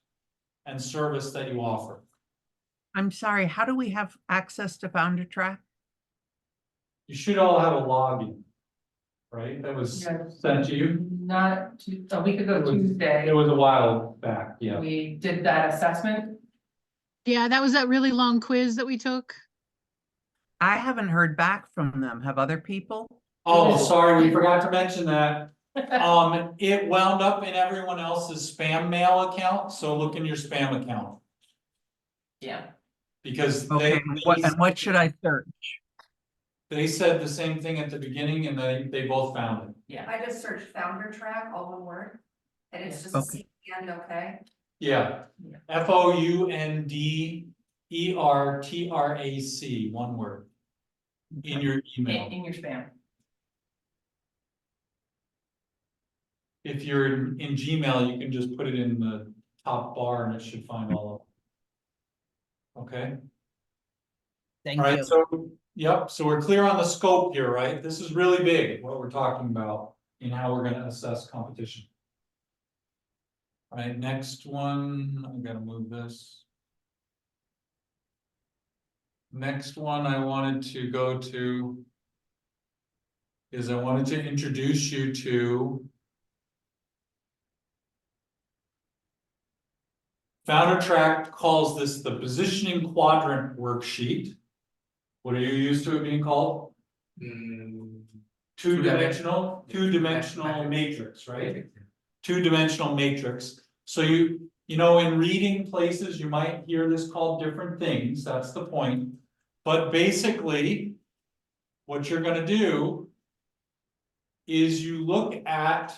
and service that you offer. I'm sorry, how do we have access to FounderTrack? You should all have a login, right? That was Yeah. sent to you. Not a week ago Tuesday. It was a while back, yeah. We did that assessment. Yeah, that was that really long quiz that we took. I haven't heard back from them. Have other people? Oh, sorry, we forgot to mention that. It wound up in everyone else's spam mail account, so look in your spam account. Yeah. Because Okay, and what should I search? they said the same thing at the beginning and they both found it. Yeah. I just searched FounderTrack, all one word, and it's just a Okay. C and okay? Yeah, FOUNDERTRAC, one word. In your email. In your spam. If you're in Gmail, you can just put it in the top bar and it should find all of them. Okay, Thank all right, you. so, yep, so we're clear on the scope here, right? This is really big, what we're talking about in how we're gonna assess competition. All right, next one, I'm gonna move this. Next one I wanted to go to is I wanted to introduce you to FounderTrack calls this the positioning quadrant worksheet. What are you used to it being called? Two-dimensional matrix, right? Two-dimensional matrix. So you know, in reading places, you might hear this called different things. That's the point. But basically, what you're gonna do is you look at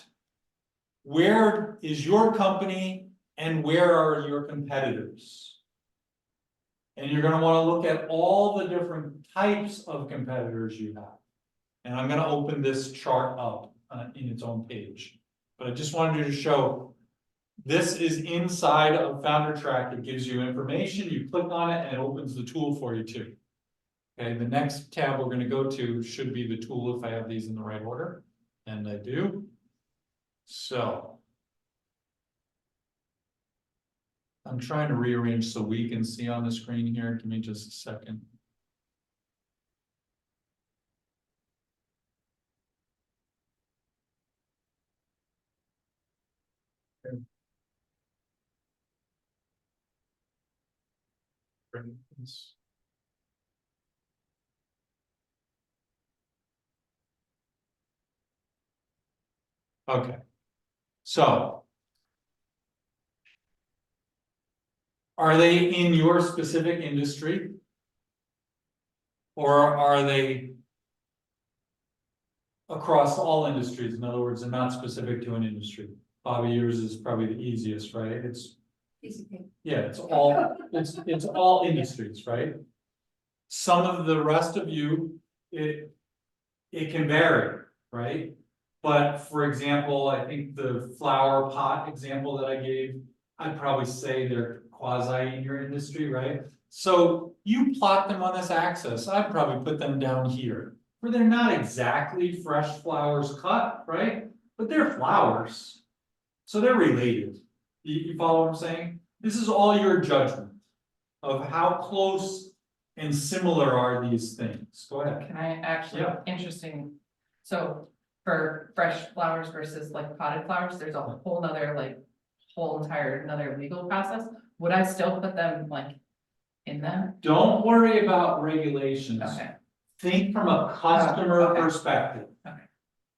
where is your company and where are your competitors? And you're gonna wanna look at all the different types of competitors you have. And I'm gonna open this chart up in its own page. But I just wanted to show, this is inside of Founder Track. It gives you information, you click on it and it opens the tool for you too. Okay, the next tab we're gonna go to should be the tool if I have these in the right order, and I do. So. I'm trying to rearrange so we can see on the screen here. Give me just a second. Okay. Bring this. Okay, so. Are they in your specific industry? Or are they across all industries? In other words, they're not specific to an industry. Bobby, yours is probably the easiest, right? It's, yeah, it's all industries, right? Some of the rest of you, it can vary, right? But for example, I think the flower pot example that I gave, I'd probably say they're quasi in your industry, right? So you plot them on this axis, I'd probably put them down here, where they're not exactly fresh flowers cut, right? But they're flowers, so they're related. You follow what I'm saying? This is all your judgment of how close and similar are these things. Go ahead. Can I actually, Yeah. interesting, so for fresh flowers versus like potted flowers, there's a whole nother whole entire another legal process. Would I still put them like in them? Don't worry about regulations. Okay. Think from a customer Okay. perspective. Okay.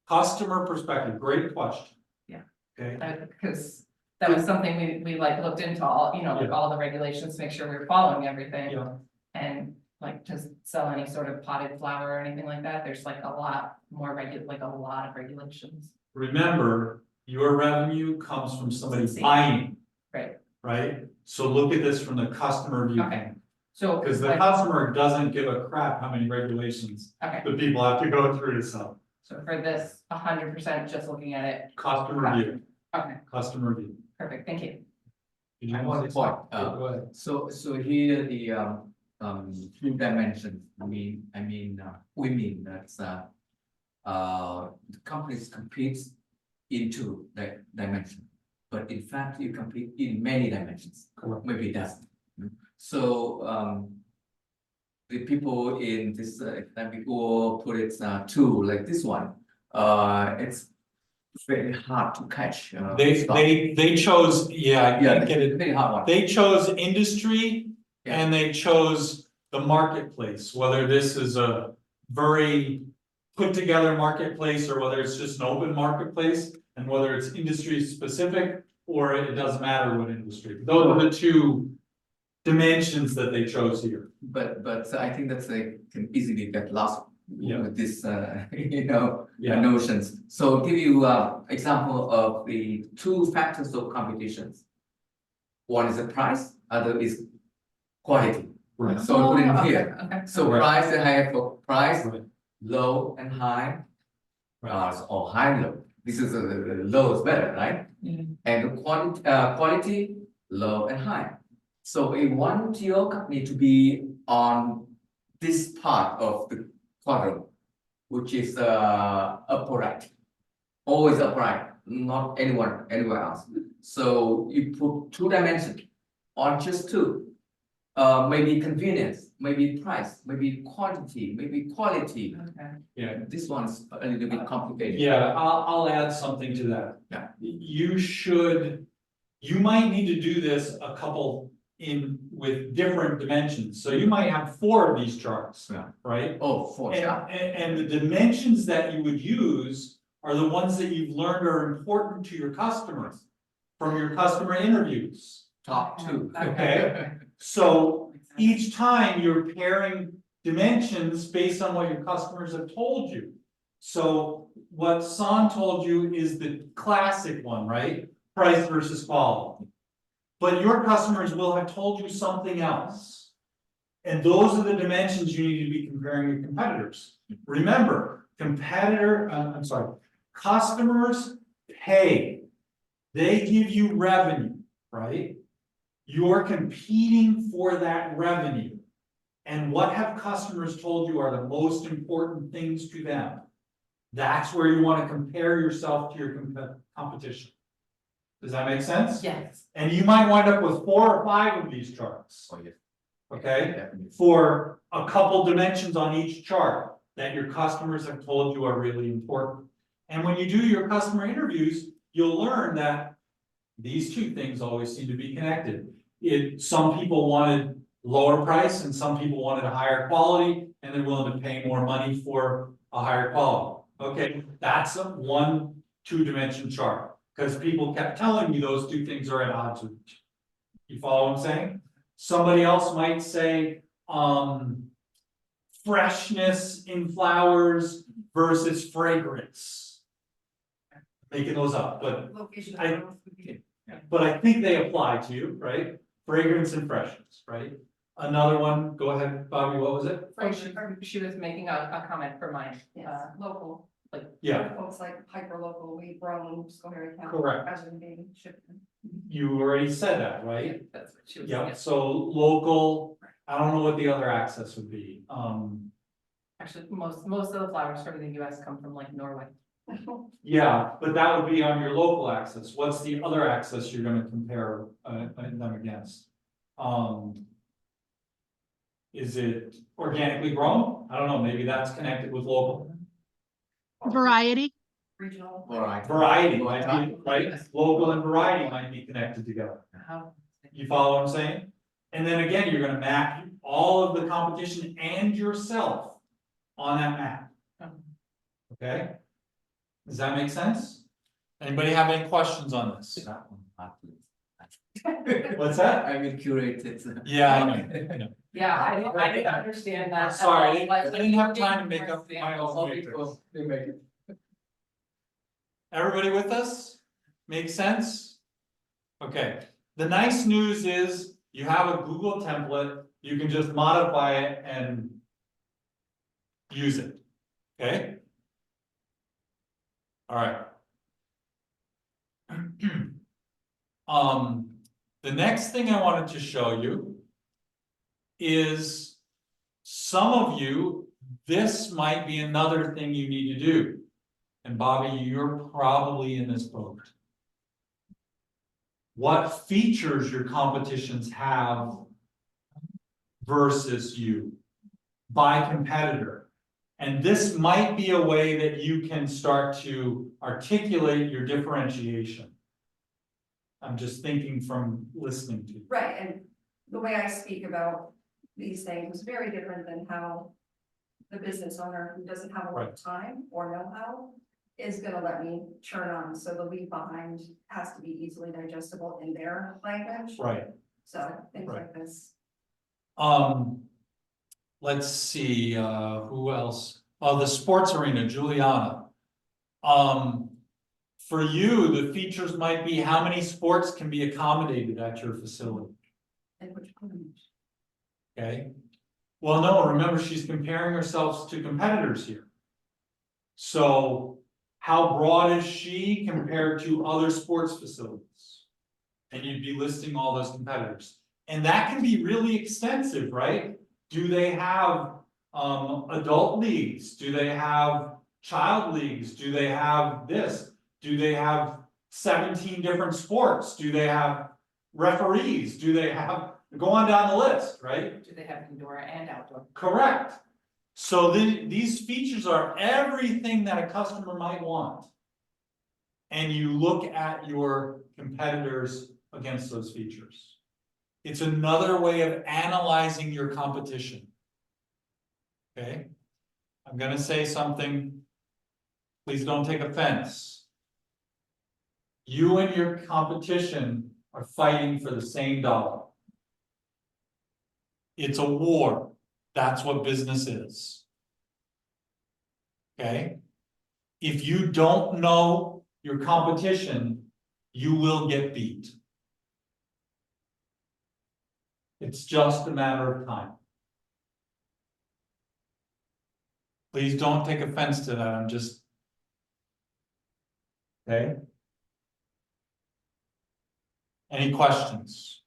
Customer perspective, great question. Yeah. Okay, Because that was something we like looked into all, like Yeah. all the regulations, to make sure we were following everything. yeah, And like to sell any sort of potted flower or anything like that, there's like a lot more a lot of regulations. remember, your revenue comes from somebody See. buying, Right, right? So look at this from the customer okay, viewpoint, so. because the like- customer doesn't give a crap how many regulations Okay, the people have to go through to sell. so for this, 100% just looking at it, Customer view, okay, customer view. perfect, thank you. Did you I want want to to say point, something? Go ahead. so here the two dimensions, we mean that's the companies compete into that dimension. But in fact, you compete in many dimensions, Correct. maybe it doesn't. So the people in this example put it two like this one, it's very hard to catch. They chose, yeah, I can't get it. Very hard one. They chose industry Yeah. and they chose the marketplace, whether this is a very put together marketplace or whether it's just an open marketplace and whether it's industry specific or it doesn't matter what industry. Those are the two dimensions that they chose here. But I think that's can easily get lost Yeah. with this Yeah. notions. So give you example of the two factors of competitions. One is the price, other is quality. Right. So put it in Oh, here. Okay. So Right. price and higher for price, Right. low and high. Right. Or high and low. This is the low is better, right? Mhm. And quality, low and high. So we want your company to be on this part of the quadrant, which is upright. Always upright, not anywhere else. So you put two dimensions on just two. Maybe convenience, maybe price, maybe quantity, maybe quality. Okay. Yeah. This one's a little bit complicated. Yeah, I'll add something to that. Yeah. You might need to do this a couple with different dimensions. So you might have 4 of these charts. Yeah. Right? Oh, for sure. And the dimensions that you would use are the ones that you've learned are important to your customers from your customer interviews. Top two. Okay. So each time you're pairing dimensions based on what your customers have told you. So what San told you is the classic one, right? Price versus quality. But your customers will have told you something else. And those are the dimensions you need to be comparing your competitors. Remember, customers pay. They give you revenue, right? You're competing for that revenue. And what have customers told you are the most important things to them? That's where you want to compare yourself to your competition. Does that make sense? Yes. And you might wind up with 4 or 5 of these charts. Oh, yes. Okay, Definitely. for a couple dimensions on each chart that your customers have told you are really important. And when you do your customer interviews, you'll learn that these two things always seem to be connected. Some people wanted lower price and some people wanted a higher quality, and they're willing to pay more money for a higher quality. Okay, that's a 1 2-dimension chart, because people kept telling me those two things are at odds with each other. You follow what I'm saying? Somebody else might say, freshness in flowers versus fragrance. Making those up, but Location. I think they apply to you, right? Fragrance and freshness, right? Another one, go ahead, Bobby, what was it? She was making a comment for mine, Local. like, Yeah, Folks like hyper local, we've grown, Schoharie County. Correct. As in being shipped. you already said that, right? that's what she was. Yep, so local, I don't know what the other access would be, Actually, most of the flowers from the US come from like Norway. yeah, but that would be on your local access. What's the other access you're gonna compare them against? Is it organically grown? I don't know, maybe that's connected with local. Variety. Regional. Variety might be, right? Local and variety might be connected together. You follow what I'm saying? And then again, you're gonna map all of the competition and yourself on that map. Okay? Does that make sense? Anybody have any questions on this? What's that? I will curate it. Yeah, I know. Yeah, I didn't understand that. Sorry, I didn't have time to make up my own matrix. Everybody with us? Makes sense? Okay, the nice news is you have a Google template, you can just modify it and use it, okay? All right. The next thing I wanted to show you is some of you, this might be another thing you need to do. And Bobby, you're probably in this boat. What features your competitions have versus you by competitor. And this might be a way that you can start to articulate your differentiation. I'm just thinking from listening to you. Right, and the way I speak about these things is very different than how the business owner who doesn't have a lot of time or know-how is gonna let me churn on, so the leave behind has to be easily digestible in their language. Right. So things like this. Let's see, who else? Oh, the sports arena, Juliana. For you, the features might be how many sports can be accommodated at your facility. And which Okay. Well, no, remember, she's comparing herself to competitors here. So how broad is she compared to other sports facilities? And you'd be listing all those competitors. And that can be really extensive, right? Do they have adult leagues? Do they have child leagues? Do they have this? Do they have 17 different sports? Do they have referees? Do they have, go on down the list, right? Do they have indoor and outdoor? Correct. So these features are everything that a customer might want. And you look at your competitors against those features. It's another way of analyzing your competition. Okay? I'm gonna say something. Please don't take offense. You and your competition are fighting for the same dollar. It's a war. That's what business is. Okay? if you don't know your competition, you will get beat. It's just a matter of time. Please don't take offense to that, I'm just. Okay? Any questions?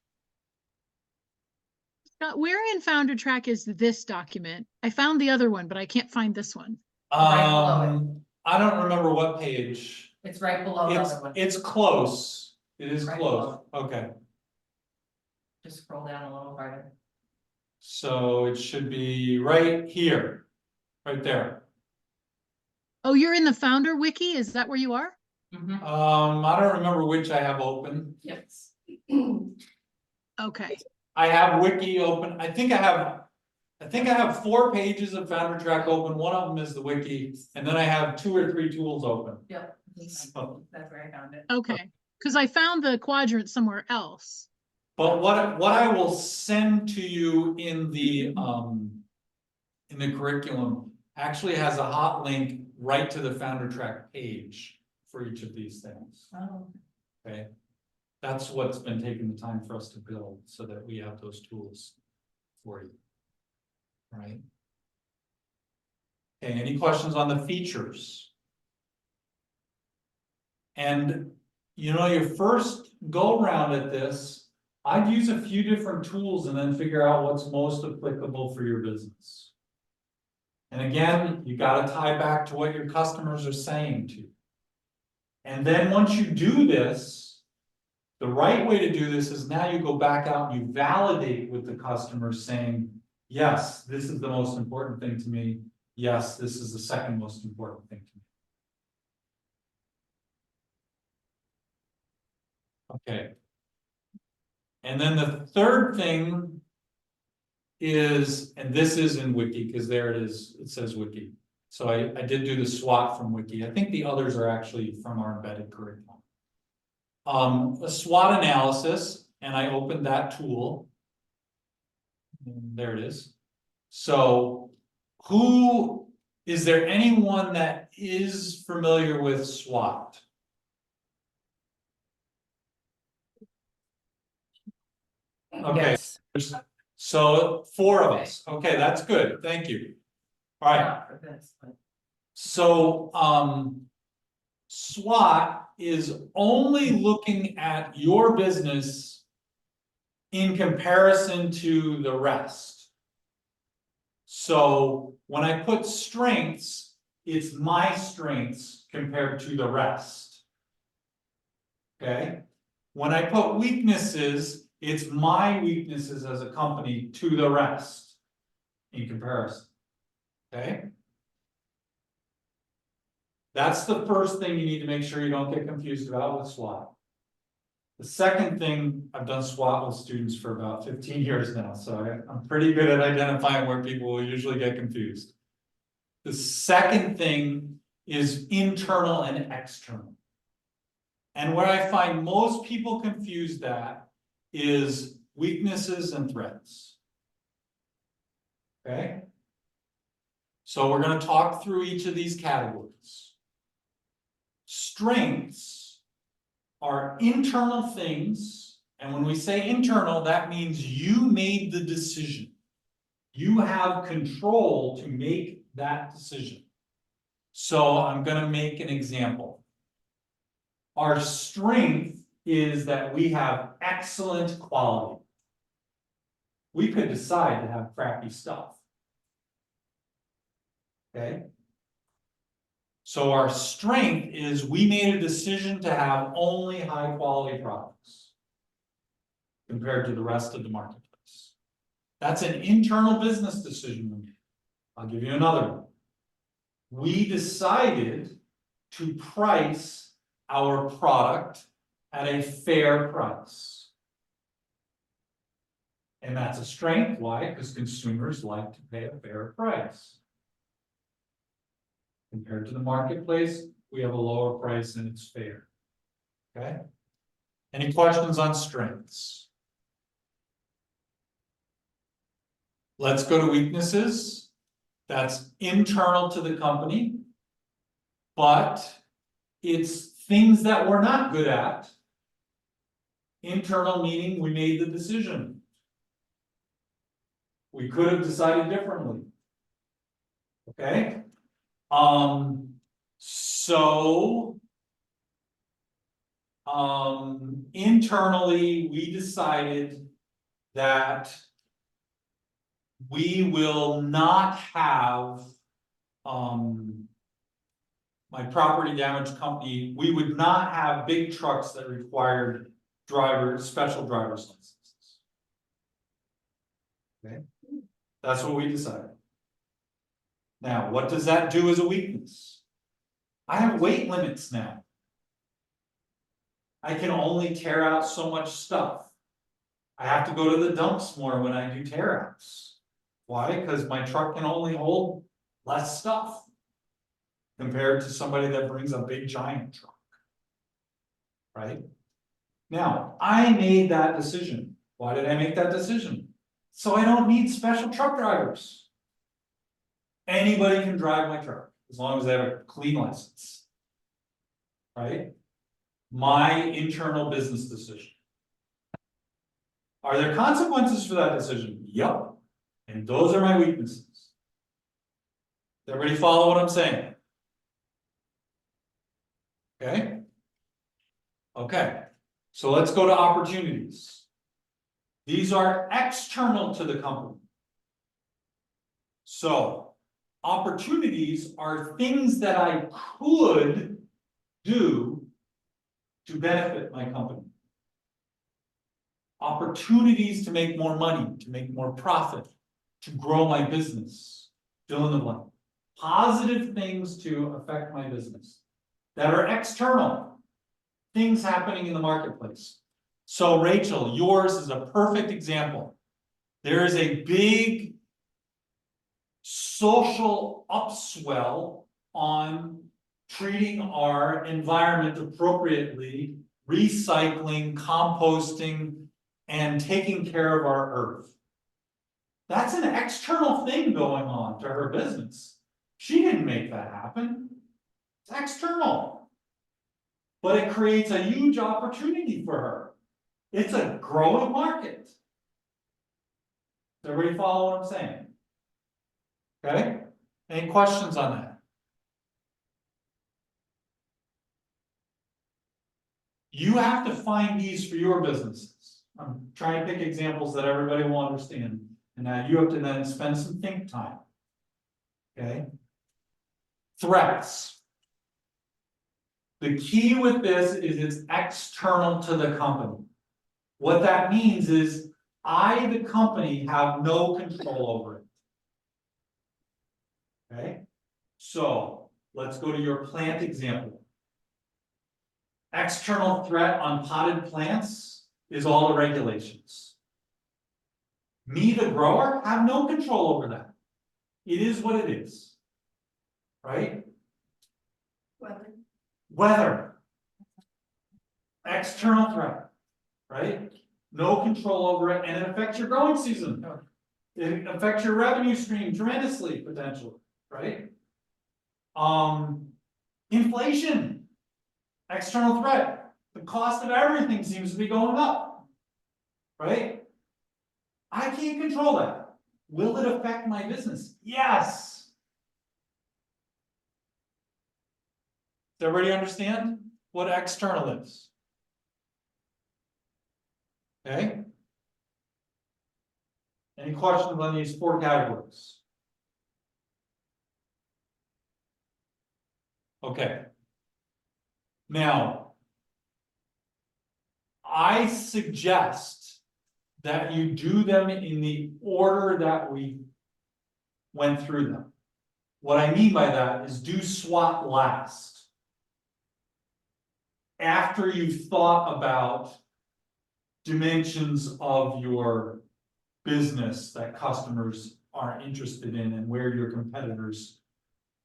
Where in Founder Track is this document? I found the other one, but I can't find this one. Right below I don't remember what page. It's right below the other one. It's close. It is Right close. Okay. Just scroll down a little farther. So it should be right here, right there. Oh, you're in the Founder Wiki? Is that where you are? Mhm. I don't remember which I have open. Yes. Okay. I have Wiki open. I think I have 4 pages of Founder Track open. One of them is the Wiki, and then I have 2 or 3 tools open. Yep. So, That's where I found it. Okay. Because I found the quadrant somewhere else. but what I will send to you in the curriculum actually has a hot link right to the Founder Track page for each of these things. Oh. Okay. That's what's been taking the time for us to build so that we have those tools for you. Right. Okay, any questions on the features? And you know, your first go round at this, I'd use a few different tools and then figure out what's most applicable for your business. And again, you got to tie back to what your customers are saying to you. And then once you do this, the right way to do this is now you go back out and you validate with the customer saying, yes, this is the most important thing to me. Yes, this is the second most important thing to me. Okay. And then the third thing is, and this is in Wiki, because there it is, it says Wiki. So I did do the SWOT from Wiki. I think the others are actually from our embedded curriculum. A SWOT analysis, and I opened that tool. And there it is. So is there anyone that is familiar with SWOT? Okay. Yes. So 4 of us. Okay, that's good. Thank you. All right. Not for this, but- So SWOT is only looking at your business in comparison to the rest. So when I put strengths, it's my strengths compared to the rest. Okay? When I put weaknesses, it's my weaknesses as a company to the rest in comparison. Okay? That's the first thing you need to make sure you don't get confused about with SWOT. The second thing, I've done SWOT with students for about 15 years now, so I'm pretty good at identifying where people will usually get confused. The second thing is internal and external. And where I find most people confused that is weaknesses and threats. Okay? So we're going to talk through each of these categories. Strengths are internal things, and when we say internal, that means you made the decision. You have control to make that decision. So I'm going to make an example. Our strength is that we have excellent quality. We could decide to have crappy stuff. Okay? So our strength is we made a decision to have only high quality products compared to the rest of the marketplace. That's an internal business decision we made. I'll give you another one. We decided to price our product at a fair price. And that's a strength. Why? Because consumers like to pay a fair price. Compared to the marketplace, we have a lower price and it's fair. Okay? Any questions on strengths? Let's go to weaknesses. That's internal to the company. but it's things that we're not good at. Internal meaning we made the decision. We could have decided differently. Okay? So internally, we decided that we will not have my property damage company, we would not have big trucks that required special driver's licenses. Okay, that's what we decided. Now, what does that do as a weakness? I have weight limits now. I can only tear out so much stuff. I have to go to the dumps more when I do tear outs. Why? Because my truck can only hold less stuff compared to somebody that brings a big giant truck. Right? Now, I made that decision. Why did I make that decision? So I don't need special truck drivers. Anybody can drive my truck as long as they have a clean license. Right? My internal business decision. Are there consequences for that decision? Yep. And those are my weaknesses. Does everybody follow what I'm saying? Okay. Okay. So let's go to opportunities. These are external to the company. So opportunities are things that I could do to benefit my company. Opportunities to make more money, to make more profit, to grow my business. Fill in the blank. Positive things to affect my business that are external. Things happening in the marketplace. So Rachel, yours is a perfect example. There is a big social upswell on treating our environment appropriately, recycling, composting, and taking care of our earth. That's an external thing going on to her business. She didn't make that happen. It's external. But it creates a huge opportunity for her. It's a growing market. Does everybody follow what I'm saying? Okay? Any questions on that? You have to find these for your businesses. I'm trying to pick examples that everybody will understand. And now you have to then spend some think time. Okay? Threats. The key with this is it's external to the company. What that means is I, the company, have no control over it. Okay? So let's go to your plant example. External threat on potted plants is all the regulations. Me, the grower, have no control over that. It is what it is. Right? Weather. External threat. Right? No control over it, and it affects your growing season. It affects your revenue stream tremendously, potentially. Right? Inflation. External threat. The cost of everything seems to be going up. Right? I can't control that. Will it affect my business? Yes. Does everybody understand what external is? Okay. Any questions on these 4 categories? Okay. Now, I suggest that you do them in the order that we went through them. What I mean by that is do SWOT last. After you've thought about dimensions of your business that customers are interested in and where your competitors,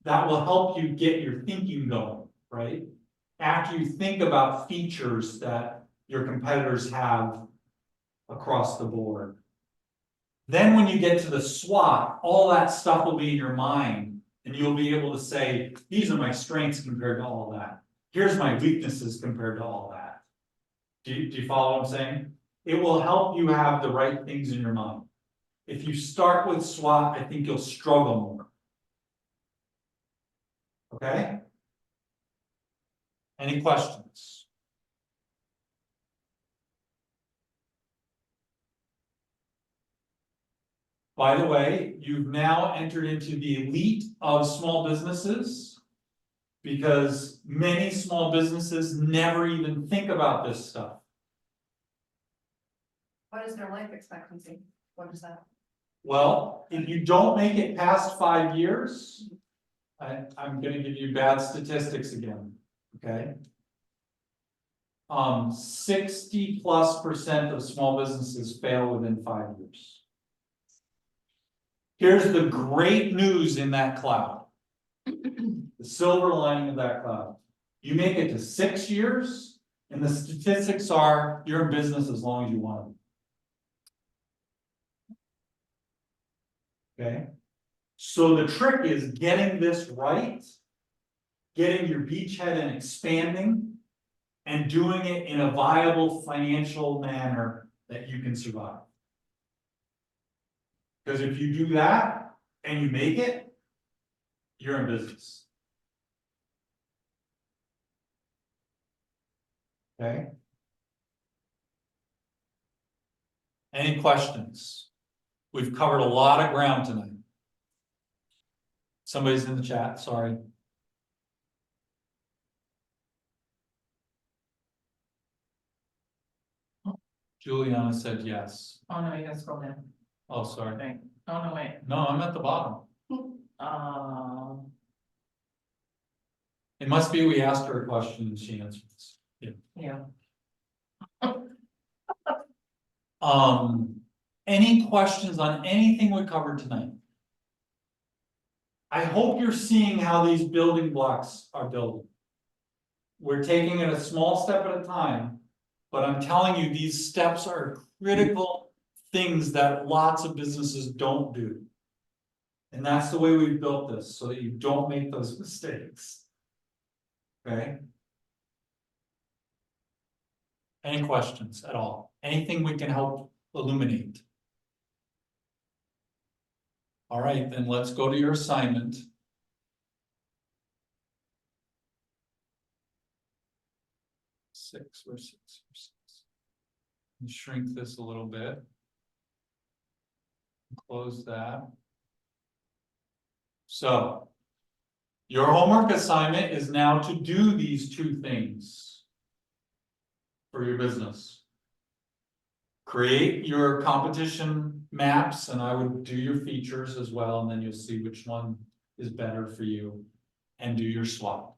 that will help you get your thinking going, right? After you think about features that your competitors have across the board. Then when you get to the SWOT, all that stuff will be in your mind And you'll be able to say, these are my strengths compared to all that. Here's my weaknesses compared to all that. Do you follow what I'm saying? It will help you have the right things in your mind. If you start with SWOT, I think you'll struggle more. Okay? Any questions? By the way, you've now entered into the elite of small businesses because many small businesses never even think about this stuff. What is their life expectancy? What is that? Well, if you don't make it past 5 years, I'm gonna give you bad statistics again, okay? 60+% of small businesses fail within 5 years. Here's the great news in that cloud. The silver lining of that cloud. You make it to 6 years, and the statistics are you're in business as long as you want to. Okay? So the trick is getting this right, getting your beachhead and expanding, and doing it in a viable financial manner that you can survive. Because if you do that and you make it, you're in business. Okay? Any questions? We've covered a lot of ground tonight. Somebody's in the chat, sorry. Juliana said yes. Oh, no, you gotta scroll down. Oh, sorry. Thank, oh, no, wait. No, I'm at the bottom. Um, It must be we asked her a question and she answered this. Yeah. yeah. Any questions on anything we covered tonight? I hope you're seeing how these building blocks are building. We're taking it a small step at a time, but I'm telling you, these steps are critical things that lots of businesses don't do. And that's the way we've built this, so that you don't make those mistakes. Okay? Any questions at all? Anything we can help illuminate? All right, then let's go to your assignment. Where's 6? Shrink this a little bit. Close that. So, your homework assignment is now to do these 2 things for your business. Create your competition maps, and I would do your features as well, and then you'll see which one is better for you, and do your SWOT.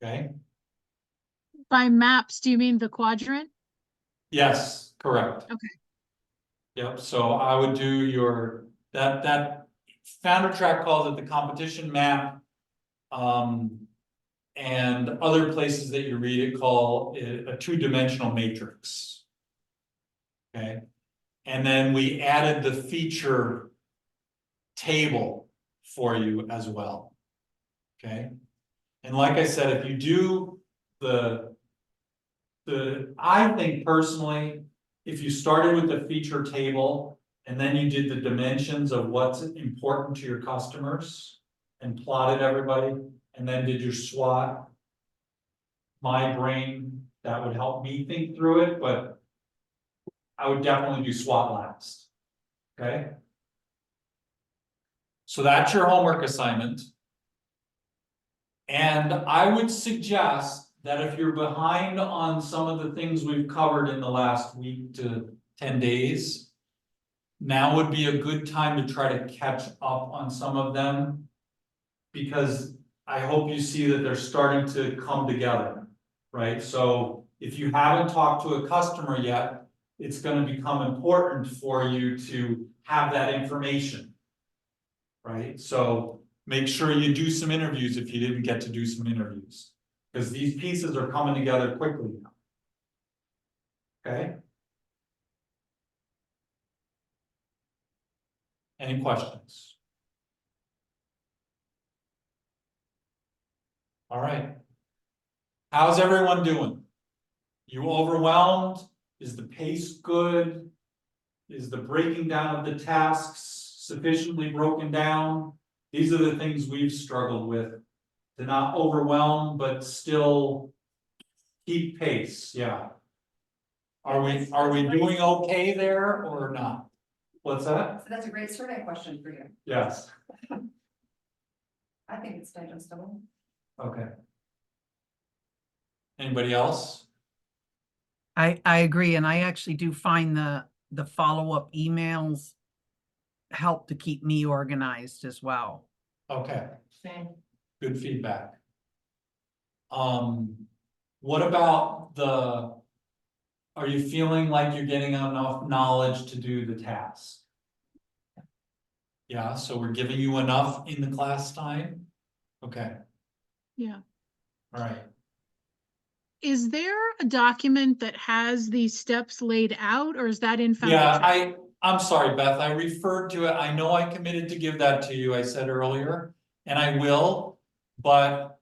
Okay? By maps, do you mean the quadrant? Yes, correct. Okay. Yep, so I would do your, that Founder Track calls it the competition map. And other places that you read it call it a 2-dimensional matrix. Okay, and then we added the feature table for you as well. Okay, and like I said, if you do I think personally, if you started with the feature table and then you did the dimensions of what's important to your customers and plotted everybody and then did your SWOT, my brain, that would help me think through it, but I would definitely do SWOT last. Okay? So that's your homework assignment. And I would suggest that if you're behind on some of the things we've covered in the last week to 10 days, now would be a good time to try to catch up on some of them, because I hope you see that they're starting to come together, right? So if you haven't talked to a customer yet, it's going to become important for you to have that information, right? So make sure you do some interviews if you didn't get to do some interviews, because these pieces are coming together quickly now. Okay? Any questions? All right. How's everyone doing? You overwhelmed? Is the pace good? Is the breaking down of the tasks sufficiently broken down? These are the things we've struggled with. To not overwhelm, but still keep pace, yeah. Are we doing okay there or not? What's that? So that's a great survey question for you. Yes, I think it's digestible. okay. Anybody else? I agree, and I actually do find the follow-up emails help to keep me organized as well. Okay, Same. good feedback. What about are you feeling like you're getting enough knowledge to do the task? Yeah, so we're giving you enough in the class time? Okay, Yeah. all right. Is there a document that has these steps laid out, or is that in Yeah, Foundry? I'm sorry, Beth, I referred to it. I know I committed to give that to you, I said earlier, and I will, but,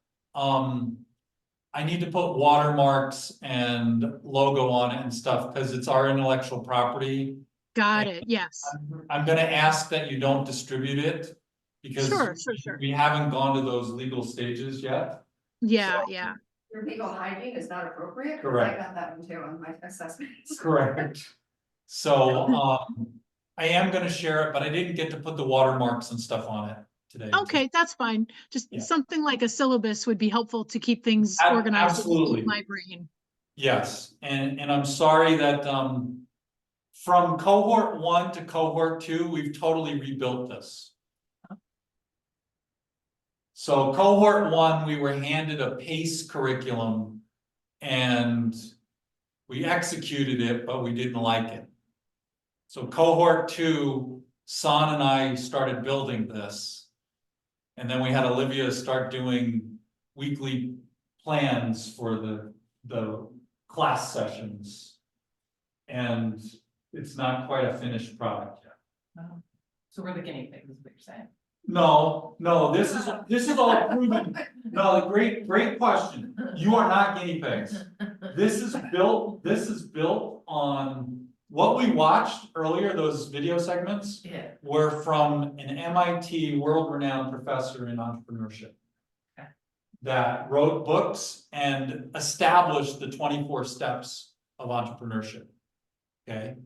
I need to put watermarks and logo on it and stuff, because it's our intellectual property. Got it, yes. I'm gonna ask that you don't distribute it, because Sure, sure. we haven't gone to those legal stages yet. Yeah, yeah. Your legal hygiene is not appropriate. 'Cause Correct. I got that one too on my assessments. Correct. So, I am gonna share it, but I didn't get to put the watermarks and stuff on it today. Okay, that's fine. Just Yeah. something like a syllabus would be helpful to keep things organized. and Absolutely. keep my brain. Yes, and I'm sorry that, from cohort 1 to cohort 2, we've totally rebuilt this. So cohort 1, we were handed a PACE curriculum and we executed it, but we didn't like it. So cohort 2, San and I started building this. And then we had Olivia start doing weekly plans for the class sessions. And it's not quite a finished product yet. Oh. So we're the guinea pigs, is what you're saying. No, this is all proven. No, great question. You are not guinea pigs. This is built on what we watched earlier, those video segments. Yeah. Were from an MIT world-renowned professor in entrepreneurship. Okay. That wrote books and established the 24 steps of entrepreneurship. Okay.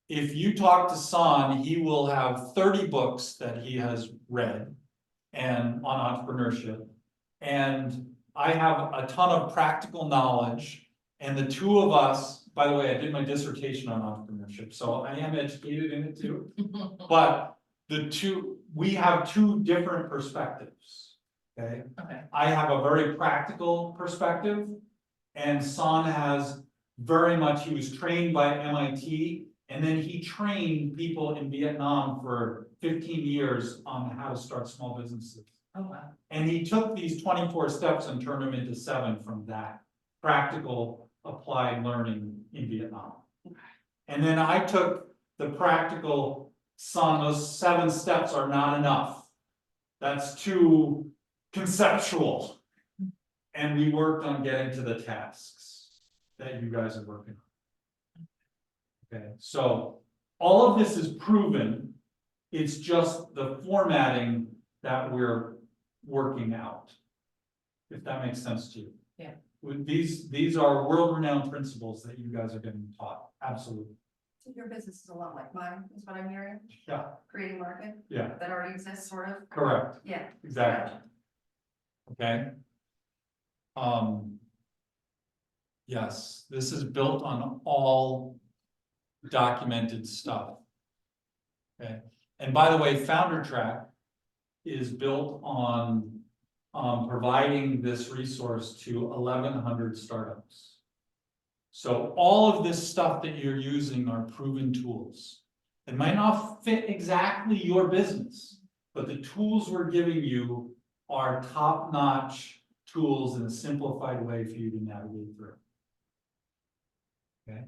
If you talk to San, he will have 30 books that he has read and on entrepreneurship. And I have a ton of practical knowledge. And the two of us, by the way, I did my dissertation on entrepreneurship, so I am educated in it too. But we have two different perspectives. Okay. Okay. I have a very practical perspective, and San has very much, he was trained by MIT. And then he trained people in Vietnam for 15 years on how to start small businesses. Oh, wow. And he took these 24 steps and turned them into 7 from that practical applied learning in Vietnam. And then I took the practical, those 7 steps are not enough. That's too conceptual. And we worked on getting to the tasks that you guys are working on. Okay, so all of this is proven. It's just the formatting that we're working out. If that makes sense to you. Yeah. These are world-renowned principles that you guys are getting taught. Absolutely. So your business is a lot like mine, is what I'm hearing. Yeah. Creating market. Yeah. That already exists, sort of. Correct. Yeah. Exactly. Okay. Yes, this is built on all documented stuff. Okay, and by the way, Founder Track is built on providing this resource to 1,100 startups. So all of this stuff that you're using are proven tools. It might not fit exactly your business, but the tools we're giving you are top-notch tools in a simplified way for you to navigate through. Okay.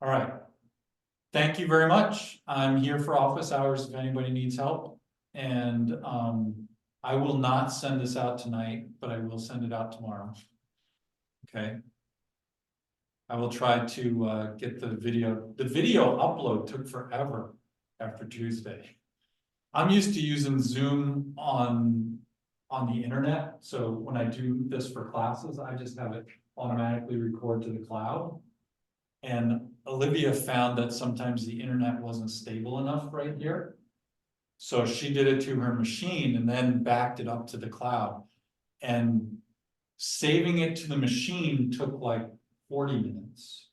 All right. Thank you very much. I'm here for office hours if anybody needs help. And I will not send this out tonight, but I will send it out tomorrow. Okay. I will try to get the video. The video upload took forever after Tuesday. I'm used to using Zoom on the internet, so when I do this for classes, I just have it automatically record to the cloud. And Olivia found that sometimes the internet wasn't stable enough right here. So she did it to her machine and then backed it up to the cloud. And saving it to the machine took like 40 minutes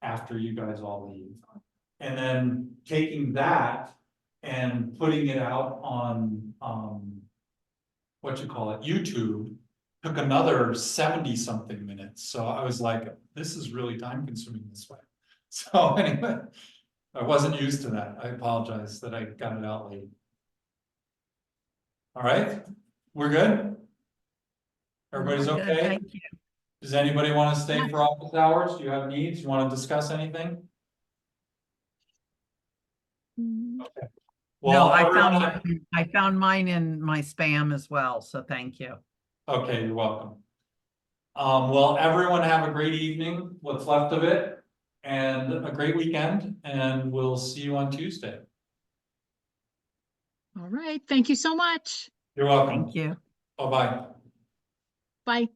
after you guys all leave. And then taking that and putting it out on, YouTube, took another 70 something minutes. So I was like, this is really time consuming this way. So anyway, I wasn't used to that. I apologize that I got it out late. All right, we're good? Everybody's Good, okay? thank you. Does anybody want to stay for office hours? Do you have needs? You want to discuss anything? Okay. No, Well, I found mine in my spam as well, so thank you. okay, you're welcome. Well, everyone have a great evening, what's left of it, and a great weekend, and we'll see you on Tuesday. All right. Thank you so much. You're welcome. Thank you. Bye-bye. Bye.